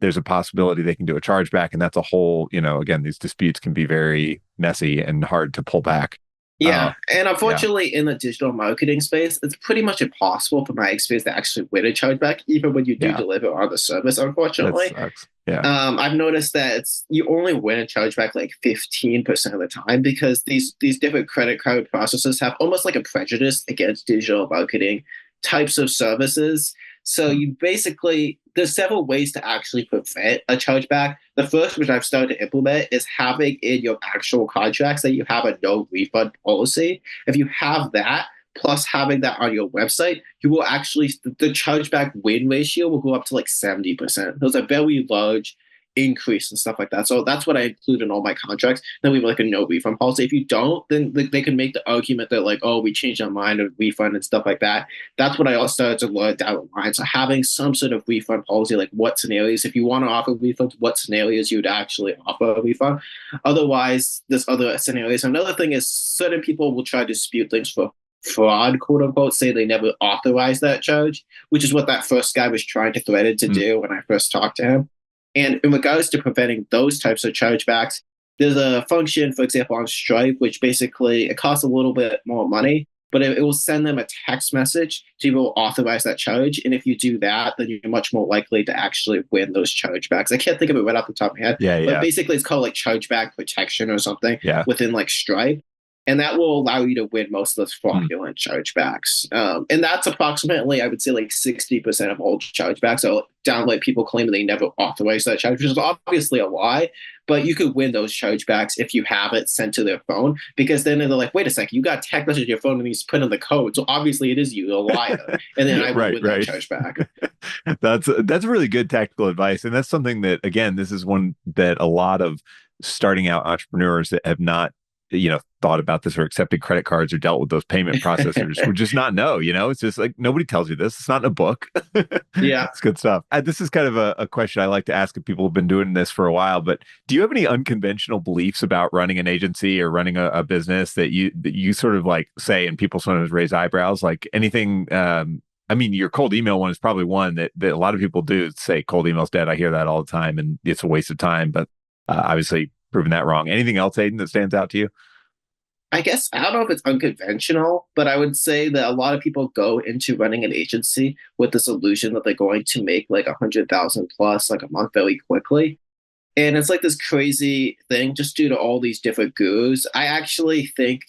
there's a possibility they can do a chargeback. And that's a whole, again, these disputes can be very messy and hard to pull back. Yeah. And Yeah, unfortunately, in the digital marketing space, it's pretty much impossible from my experience to actually win a chargeback, even when you do yeah, deliver on the service, that unfortunately. sucks. Yeah. I've noticed that you only win a chargeback like 15% of the time because these different credit card processors have almost like a prejudice against digital marketing types of services. So Mm. you basically there's several ways to actually prevent a chargeback. The first, which I've started to implement, is having in your actual contracts that you have a no refund policy. If you have that, plus having that on your website, you will actually the chargeback win ratio will go up to like 70%. Those are very large increase and stuff like that. So that's what I include in all my contracts. Then we have like a no refund policy. If you don't, then they can make the argument that like, oh, we changed our mind of refund and stuff like that. That's what I also started to learn down the line. So having some sort of refund policy, like what scenarios, if you want to offer refunds, what scenarios you would actually offer a refund. Otherwise, there's other scenarios. Another thing is certain people will try to dispute things for fraud, quote unquote, say they never authorized that charge, which is what that first guy was trying to threaten to Mm. do when I first talked to him. And in regards to preventing those types of chargebacks, there's a function, for example, on Stripe, which basically it costs a little bit more money, but it will send them a text message to even authorize that charge. And if you do that, then you're much more likely to actually win those chargebacks. I can't think of it right off the top of my head, Yeah. but Yeah. basically it's called like chargeback protection or something Yeah. within like Stripe. And that will allow you to win most of those Mm. fraudulent chargebacks. And that's approximately, I would say, like 60% of all chargebacks. So downright people claiming they never authorized that charge, which is obviously a lie. But you could win those chargebacks if you have it sent to their phone, because then they're like, wait a second, you got text message on your phone and he's put in the code. So obviously it is you, a liar. And then I will Right. win Right. that chargeback. That's really good tactical advice, and that's something that, again, this is one that a lot of starting out entrepreneurs that have not thought about this or accepted credit cards or dealt with those payment processors would just not know. It's just like nobody tells you this. It's not in a book. Yeah. It's good stuff. This is kind of a question I like to ask if people have been doing this for a while, but do you have any unconventional beliefs about running an agency or running a business that you sort of like say and people sometimes raise eyebrows, like anything? I mean, your cold email one is probably one that a lot of people do say cold email's dead. I hear that all the time and it's a waste of time, but obviously proving that wrong. Anything else, Aiden, that stands out to you? I guess I don't know if it's unconventional, but I would say that a lot of people go into running an agency with this illusion that they're going to make like 100,000 plus like a month very quickly. And it's like this crazy thing just due to all these different gurus. I actually think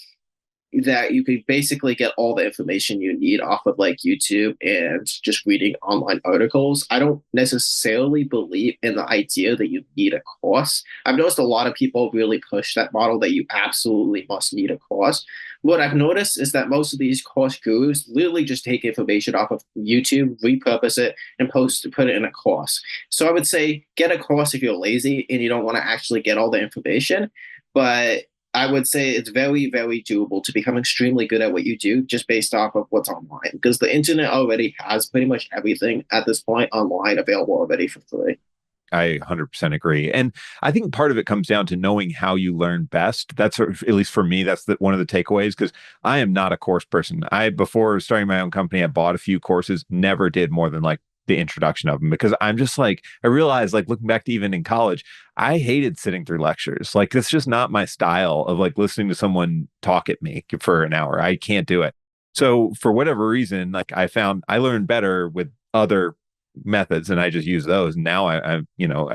that you could basically get all the information you need off of like YouTube and just reading online articles. I don't necessarily believe in the idea that you need a course. I've noticed a lot of people really push that model that you absolutely must need a course. What I've noticed is that most of these course gurus literally just take information off of YouTube, repurpose it, and put it in a course. So I would say get a course if you're lazy and you don't want to actually get all the information. But I would say it's very, very doable to become extremely good at what you do just based off of what's online, because the internet already has pretty much everything at this point online available already for free. I 100% agree. And I think part of it comes down to knowing how you learn best. That's sort of, at least for me, that's one of the takeaways, because I am not a course person. Before starting my own company, I bought a few courses, never did more than like the introduction of them, because I'm just like, I realized, like, looking back to even in college, I hated sitting through lectures. Like, it's just not my style of like listening to someone talk at me for an hour. I can't do it. So for whatever reason, like I found I learned better with other methods and I just use those. And now I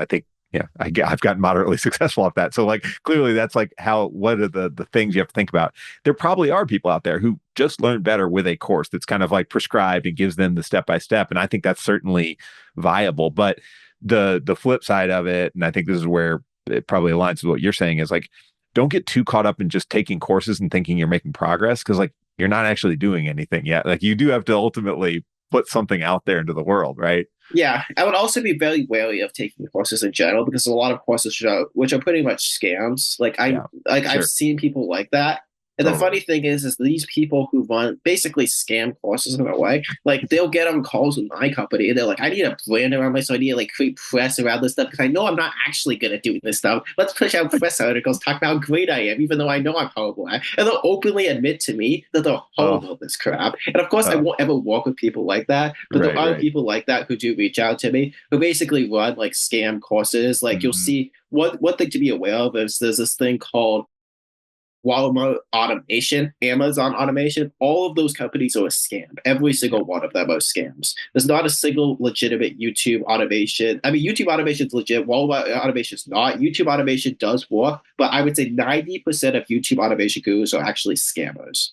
think, yeah, I've gotten moderately successful at that. So like clearly that's like what are the things you have to think about? There probably are people out there who just learn better with a course that's kind of like prescribed and gives them the step by step. And I think that's certainly viable. But the flip side of it, and I think this is where it probably aligns with what you're saying, is like don't get too caught up in just taking courses and thinking you're making progress because like you're not actually doing anything yet. Like you do have to ultimately put something out there into the world, right? Yeah, I would also be very wary of taking courses in general because a lot of courses which are pretty much scams. Yeah, I've sure. seen people like that. And the Totally. funny thing is these people who run basically scam courses in a way, like they'll get on calls with my company and they're like, I need a brand around my, so I need to like create press around this stuff because I know I'm not actually good at doing this stuff. Let's push out press articles, talk about how great I am, even though I know I'm horrible at it. And they'll openly admit to me that they're Oh, horrible at this crap. And of course, I oh, won't ever work with people like that, but there right, are right. people like that who do reach out to me who basically run like scam courses. Like you'll Hmm. see one thing to be aware of is there's this thing called Walmart automation, Amazon automation, all of those companies are a scam. Every Yeah, single one of them are scams. There's not a single legitimate YouTube automation. I mean, YouTube automation is legit. Walmart automation is not. YouTube automation does work, but I would say 90% of YouTube automation gurus are actually scammers.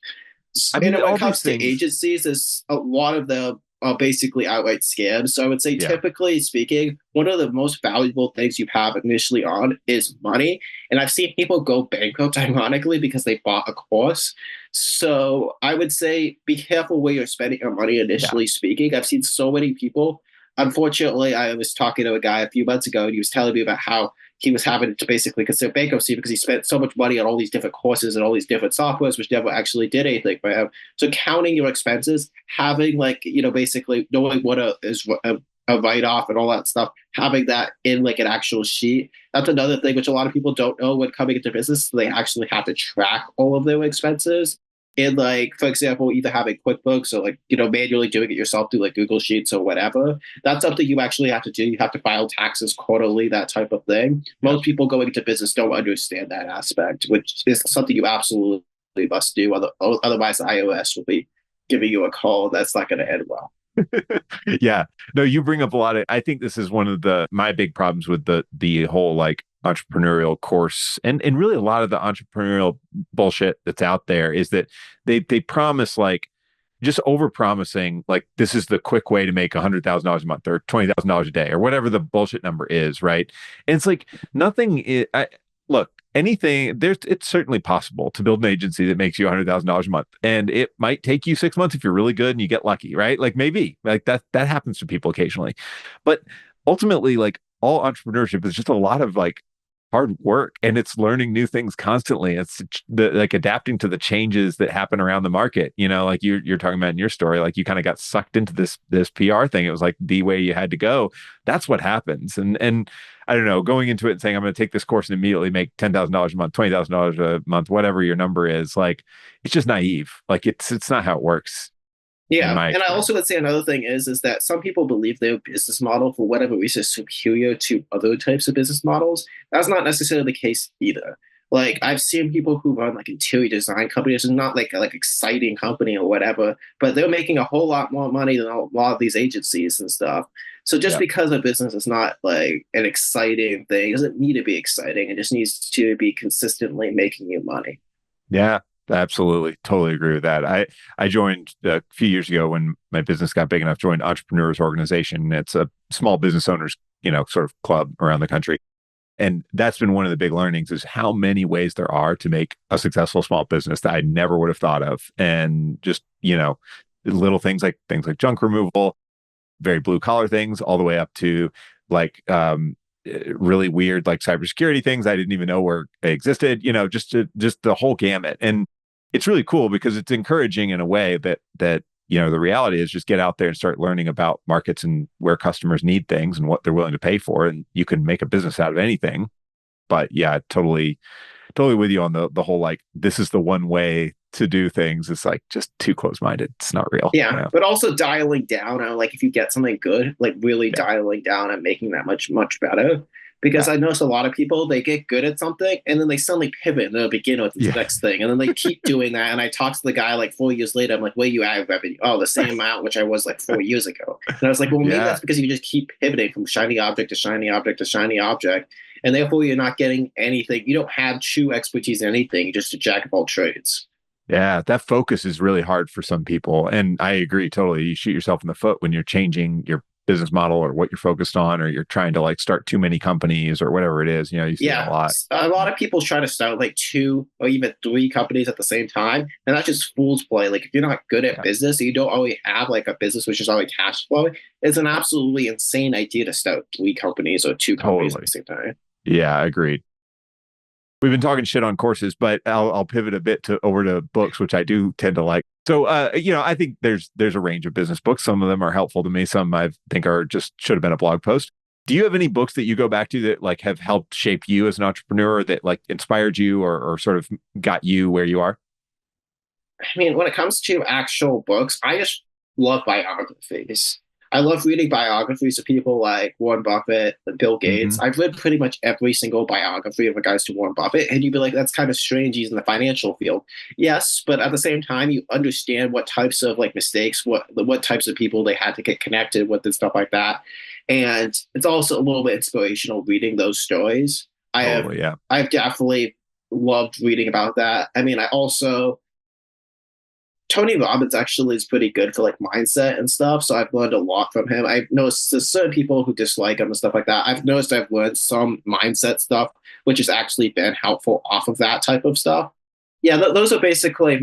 I And mean, when it all these comes to things. agencies, there's a lot of them are basically outright scams. So I would say, Yeah, typically speaking, one of the most valuable things you have initially on is money. And I've seen people go bankrupt, ironically, because they bought a course. So I would say be careful where you're spending your money yeah, initially speaking. I've seen so many people. Unfortunately, I was talking to a guy a few months ago, and he was telling me about how he was having to basically consider bankruptcy because he spent so much money on all these different courses and all these different softwares, which never actually did anything for him. So counting your expenses, having basically knowing what is a write off and all that stuff, having that in like an actual sheet. That's another thing which a lot of people don't know when coming into business. They actually have to track all of their expenses. In like, for example, either having QuickBooks or manually doing it yourself through like Google Sheets or whatever. That's something you actually have to do. You have to file taxes quarterly, that type of thing. yeah. Most people going into business don't understand that aspect, which is something you absolutely must do. Otherwise, the iOS will be giving you a call. That's not going to end well. Yeah. No, you bring up a lot of, I think this is one of my big problems with the whole like entrepreneurial course and really a lot of the entrepreneurial bullshit that's out there is that they promise like just over promising like this is the quick way to make $100,000 a month or $20,000 a day or whatever the bullshit number is, right? And it's like nothing look, anything there's it's certainly possible to build an agency that makes you $100,000 a month, and it might take you 6 months if you're really good and you get lucky, right? Like maybe like that happens to people occasionally, but ultimately, like all entrepreneurship is just a lot of like hard work and it's learning new things constantly. It's like adapting to the changes that happen around the market. Like you're talking about in your story, like you kind of got sucked into this PR thing. It was like the way you had to go. That's what happens. And I don't know, going into it and saying I'm going to take this course and immediately make $10,000 a month, $20,000 a month, whatever your number is, like it's just naive. Like it's not how it works in Yeah, my and I also experience. would say another thing is that some people believe their business model, for whatever reason, is superior to other types of business models. That's not necessarily the case either. Like I've seen people who run like interior design companies, and not like exciting company or whatever, but they're making a whole lot more money than a lot of these agencies and stuff. So just Yeah. because a business is not like an exciting thing, it doesn't need to be exciting. It just needs to be consistently making you money. Yeah, absolutely. Totally agree with that. I joined a few years ago when my business got big enough, joined Entrepreneurs Organization. It's a small business owners, sort of club around the country. And that's been one of the big learnings is how many ways there are to make a successful small business that I never would have thought of. And just, little things like junk removal, very blue collar things, all the way up to like really weird like cybersecurity things I didn't even know were existed. Just the whole gamut. And it's really cool because it's encouraging in a way that the reality is just get out there and start learning about markets and where customers need things and what they're willing to pay for, and you can make a business out of anything. But yeah, totally with you on the whole like this is the one way to do things. It's like just too close minded. It's not real. Yeah, Yeah. but also dialing down on like if you get something good, like really Yeah. dialing down and making that much better. Because Yeah. I notice a lot of people, they get good at something and then they suddenly pivot and they'll begin with this Yeah. next thing. And then they keep doing that. And I talk to the guy like 4 years later, I'm like, what are you at revenue? Oh, the same amount, which I was like 4 years ago. And I was like, well, maybe Yeah. that's because you just keep pivoting from shiny object to shiny object to shiny object. And therefore you're not getting anything. You don't have true expertise in anything. You're just a jack of all trades. Yeah, that focus is really hard for some people. And I agree totally. You shoot yourself in the foot when you're changing your business model or what you're focused on, or you're trying to like start too many companies or whatever it is. You see that a Yeah, lot. a lot of people try to start like two or even three companies at the same time, and that's just fool's play. Like if you're not good at Yeah, business, you don't already have like a business which is already cash flowing. It's an absolutely insane idea to start three companies or two companies at the totally. same time. Yeah, agreed. We've been talking shit on courses, but I'll pivot a bit to over to books, which I do tend to like. So, I think there's a range of business books. Some of them are helpful to me. Some I think are just should have been a blog post. Do you have any books that you go back to that like have helped shape you as an entrepreneur, that like inspired you or sort of got you where you are? I mean, when it comes to actual books, I just love biographies. I love reading biographies of people like Warren Buffett and Bill Gates. Hmm. I've read pretty much every single biography in regards to Warren Buffett, and you'd be like, that's kind of strange. He's in the financial field. Yes, but at the same time, you understand what types of like mistakes, what types of people they had to get connected with and stuff like that. And it's also a little bit inspirational reading those stories. I have Totally. Yeah. I've definitely loved reading about that. I mean, I also Tony Robbins actually is pretty good for like mindset and stuff. So I've learned a lot from him. I've noticed there's certain people who dislike him and stuff like that. I've noticed I've learned some mindset stuff, which has actually been helpful off of that type of stuff. Yeah, those are basically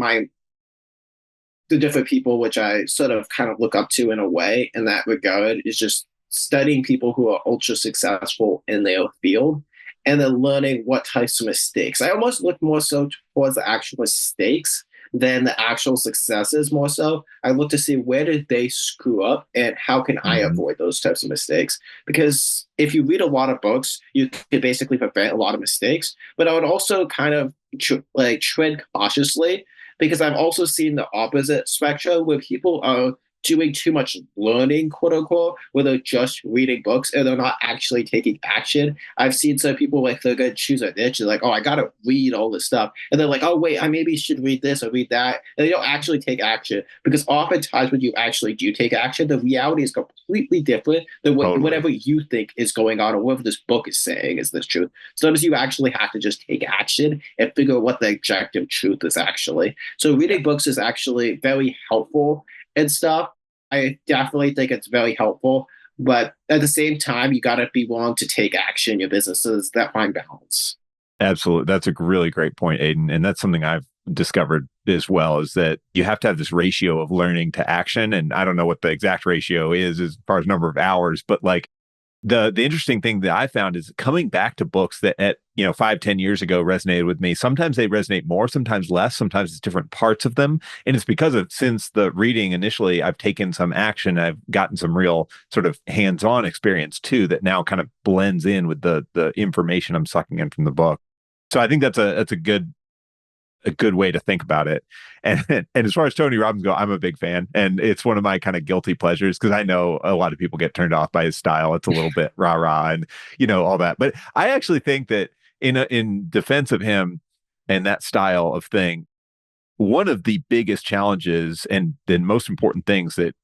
the different people which I sort of kind of look up to in a way in that regard is just studying people who are ultra successful in their field and then learning what types of mistakes. I almost look more so towards the actual mistakes than the actual successes more so. I look to see where did they screw up and how can I Hmm. avoid those types of mistakes. Because if you read a lot of books, you can basically prevent a lot of mistakes. But I would also kind of tread cautiously because I've also seen the opposite spectrum where people are doing too much learning, quote unquote, where they're just reading books and they're not actually taking action. I've seen some people like they're gonna choose a niche, they're like, oh, I gotta read all this stuff. And they're like, oh wait, I maybe should read this or read that. And they don't actually take action because oftentimes when you actually do take action, the reality is completely different than Totally. whatever you think is going on or whatever this book is saying is this truth. Sometimes you actually have to just take action and figure out what the objective truth is actually. So Yeah. reading books is actually very helpful and stuff. I definitely think it's very helpful, but at the same time, you got to be willing to take action in your business. So it's that fine balance. Absolutely. That's a really great point, Aiden. And that's something I've discovered as well, is that you have to have this ratio of learning to action. And I don't know what the exact ratio is as far as number of hours, but like the interesting thing that I found is coming back to books that at 5-10 years ago resonated with me. Sometimes they resonate more, sometimes less, sometimes it's different parts of them. And it's because of since the reading initially, I've taken some action, I've gotten some real sort of hands-on experience too, that now kind of blends in with the information I'm sucking in from the book. So I think that's a good way to think about it. And as far as Tony Robbins go, I'm a big fan, and it's one of my kind of guilty pleasures because I know a lot of people get turned off by his style. It's a little bit rah rah and all that. But I actually think that in defense of him and that style of thing, one of the biggest challenges and the most important things that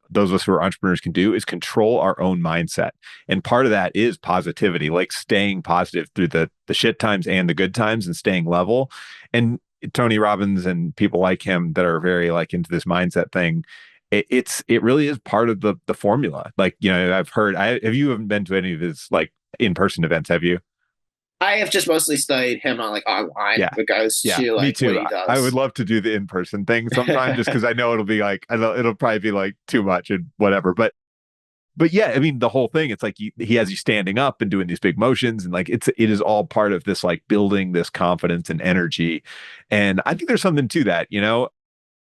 those of us who are entrepreneurs can do is control our own mindset. And part of that is positivity, like staying positive through the shit times and the good times and staying level. And Tony Robbins and people like him that are very like into this mindset thing, it really is part of the formula. Like, I've heard, have you haven't been to any of his like in-person events, have you? I have just mostly studied him on like online Yeah. in regards Yeah, to me like what too. he I would does. love to do the in-person thing sometime just because I know it'll be like, I know it'll probably be like too much and whatever. But yeah, I mean, the whole thing, it's like he has you standing up and doing these big motions, and like it is all part of this like building this confidence and energy. And I think there's something to that.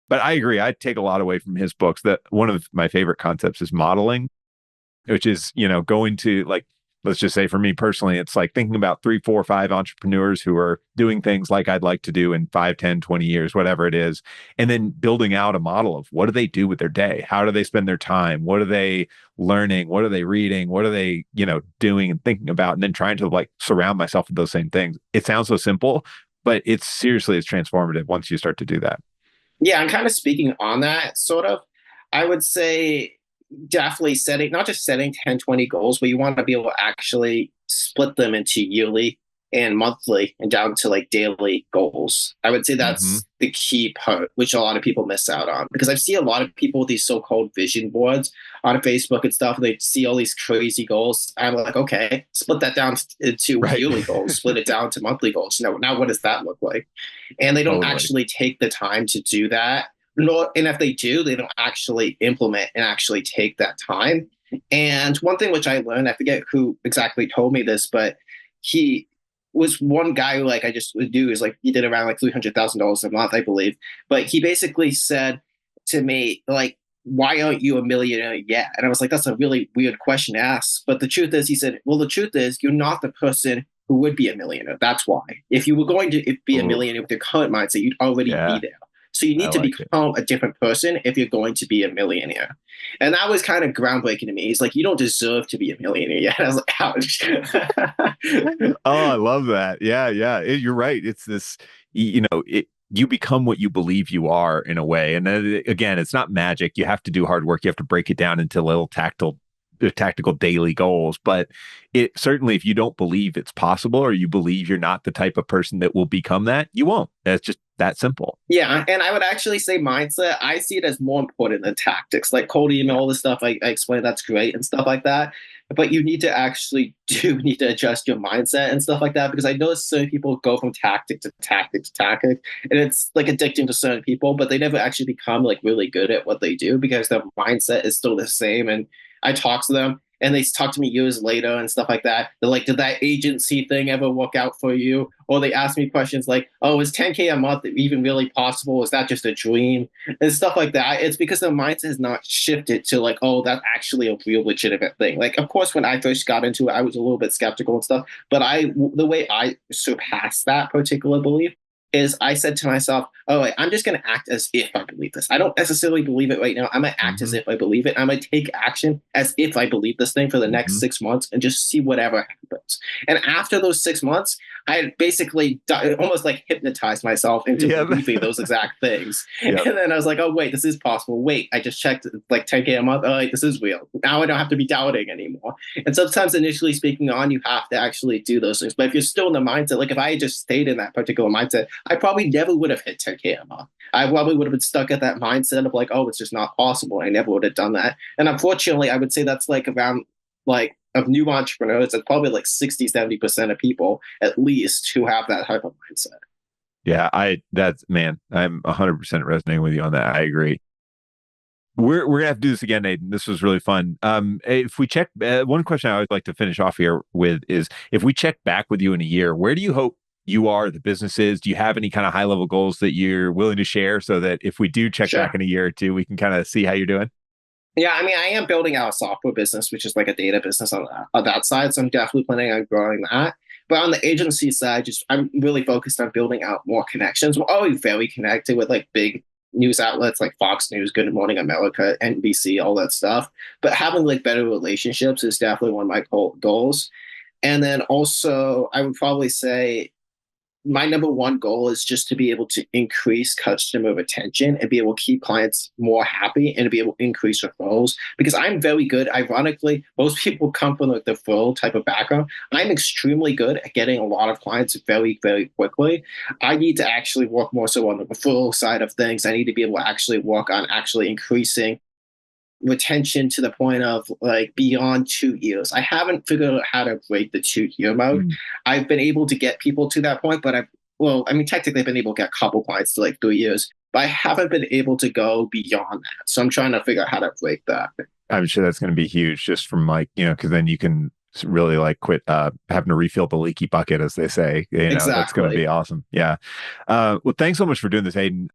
But I agree. I take a lot away from his books. That one of my favorite concepts is modeling, which is, going to like let's just say for me personally, it's like thinking about 3, 4, 5 entrepreneurs who are doing things like I'd like to do in 5, 10, 20 years, whatever it is. And then building out a model of what do they do with their day? How do they spend their time? What are they learning? What are they reading? What are they, doing and thinking about? And then trying to like surround myself with those same things. It sounds so simple, but it's transformative once you start to do that. Yeah, I'm kind of speaking on that sort of. I would say definitely setting, not just setting 10, 20 goals, but you want to be able to actually split them into yearly and monthly and down to like daily goals. I would say Hmm. that's the key part, which a lot of people miss out on. Because I've seen a lot of people with these so-called vision boards on Facebook and stuff, and they see all these crazy goals. I'm like, okay, split that down into Right. yearly goals, split it down to monthly goals. Now what does that look like? And they don't Totally. actually take the time to do that. Nor, and if they do, they don't actually implement and actually take that time. And one thing which I learned, I forget who exactly told me this, but he was one guy who like I just would do is like he did around like $300,000 a month, I believe. But he basically said to me like, "Why aren't you a millionaire yet?" And I was like, "That's a really weird question to ask." But the truth is, he said, "Well, the truth is, you're not the person who would be a millionaire. That's why. If you were going to be a Oh, millionaire with your current mindset, you'd already be yeah, there. So you I need to like it. become a different person if you're going to be a millionaire." And that was kind of groundbreaking to me. He's like, "You don't deserve to be a millionaire yet." And I was like, ouch. Oh, I love that. Yeah, yeah. You're right. It's this, you become what you believe you are in a way. And then, again, it's not magic. You have to do hard work. You have to break it down into little tactical daily goals. But it certainly, if you don't believe it's possible or you believe you're not the type of person that will become that, you won't. It's just that simple. Yeah, and I would actually say mindset, I see it as more important than tactics. Like cold email, Yeah. all this stuff I explained, that's great and stuff like that. But you need to actually do need to adjust your mindset and stuff like that because I know certain people go from tactic to tactic to tactic, and it's like addicting to certain people, but they never actually become like really good at what they do because their mindset is still the same. And I talk to them and they talk to me years later and stuff like that. They're like, "Did that agency thing ever work out for you?" Or they ask me questions like, "Oh, is 10K a month even really possible? Is that just a dream?" And stuff like that. It's because their mindset has not shifted to like, "Oh, that's actually a real legitimate thing." Like, of course, when I first got into it, I was a little bit skeptical and stuff. But the way I surpassed that particular belief is I said to myself, "Oh, I'm just going to act as if I believe this. I don't necessarily believe it right now. I'm going to act as Hmm. if I believe it. I'm going to take action as if I believe this thing for the next Hmm. 6 months and just see whatever happens." And after those 6 months, I basically almost like hypnotized myself into Yeah. believing those exact things. Yep. And then I was like, "Oh, wait, this is possible. Wait, I just checked like 10K a month. Oh, wait, this is real. Now I don't have to be doubting anymore." And sometimes, initially speaking on, you have to actually do those things. But if you're still in the mindset, like if I had just stayed in that particular mindset, I probably never would have hit 10K a month. I probably would have been stuck at that mindset of like, "Oh, it's just not possible." I never would have done that. And unfortunately, I would say that's like around like of new entrepreneurs, it's probably like 60, 70% of people at least who have that type of mindset. Yeah. That's, man, I'm 100% resonating with you on that. I agree. We're gonna have to do this again, Aiden. This was really fun. If we check, one question I always like to finish off here with is if we check back with you in a year, where do you hope you are, the business is? Do you have any kind of high level goals that you're willing to share so that if we do check back Sure. in a year or two, we can kind of see how you're doing? Yeah, I mean, I am building out a software business, which is like a data business on that side. So I'm definitely planning on growing that. But on the agency side, just I'm really focused on building out more connections. We're already very connected with like big news outlets like Fox News, Good Morning America, NBC, all that stuff. But having like better relationships is definitely one of my goals. And then also, I would probably say my number one goal is just to be able to increase customer retention and be able to keep clients more happy and to be able to increase referrals because I'm very good. Ironically, most people come from like the referral type of background. I'm extremely good at getting a lot of clients very, very quickly. I need to actually work more so on the referral side of things. I need to be able to actually work on actually increasing retention to the point of like beyond 2 years. I haven't figured out how to break the 2 year mode. Mm. I've been able to get people to that point, but I mean, technically, I've been able to get a couple clients to like 3 years, but I haven't been able to go beyond that. So I'm trying to figure out how to break that. I'm sure that's going to be huge just from like, because then you can really like quit having to refill the leaky bucket, as they say. That's going to be Exactly. awesome. Yeah. Well, thanks so much for doing this, Hayden.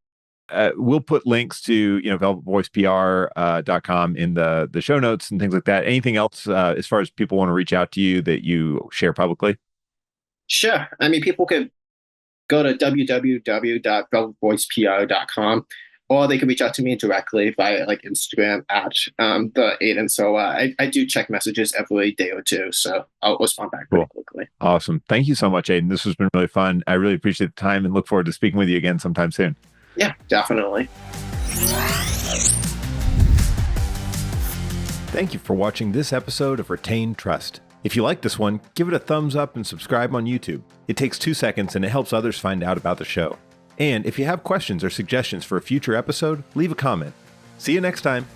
we'll put links to, velvetvoicepr.com in the show notes and things like that. Anything else as far as people want to reach out to you that you share publicly? Sure. I mean, people could go to www.velvetvoicepr.com, or they can reach out to me directly via like Instagram at the Aidan Sowa. I do check messages every day or two, so I'll respond back pretty quickly. Awesome. Thank you so much, Aidan. This has been really fun. I really appreciate the time and look forward to speaking with you again sometime soon. Yeah, definitely. Thank you for watching this episode of Retain Trust. If you like this one, give it a thumbs up and subscribe on YouTube. It takes 2 seconds and it helps others find out about the show. And if you have questions or suggestions for a future episode, leave a comment. See you next time.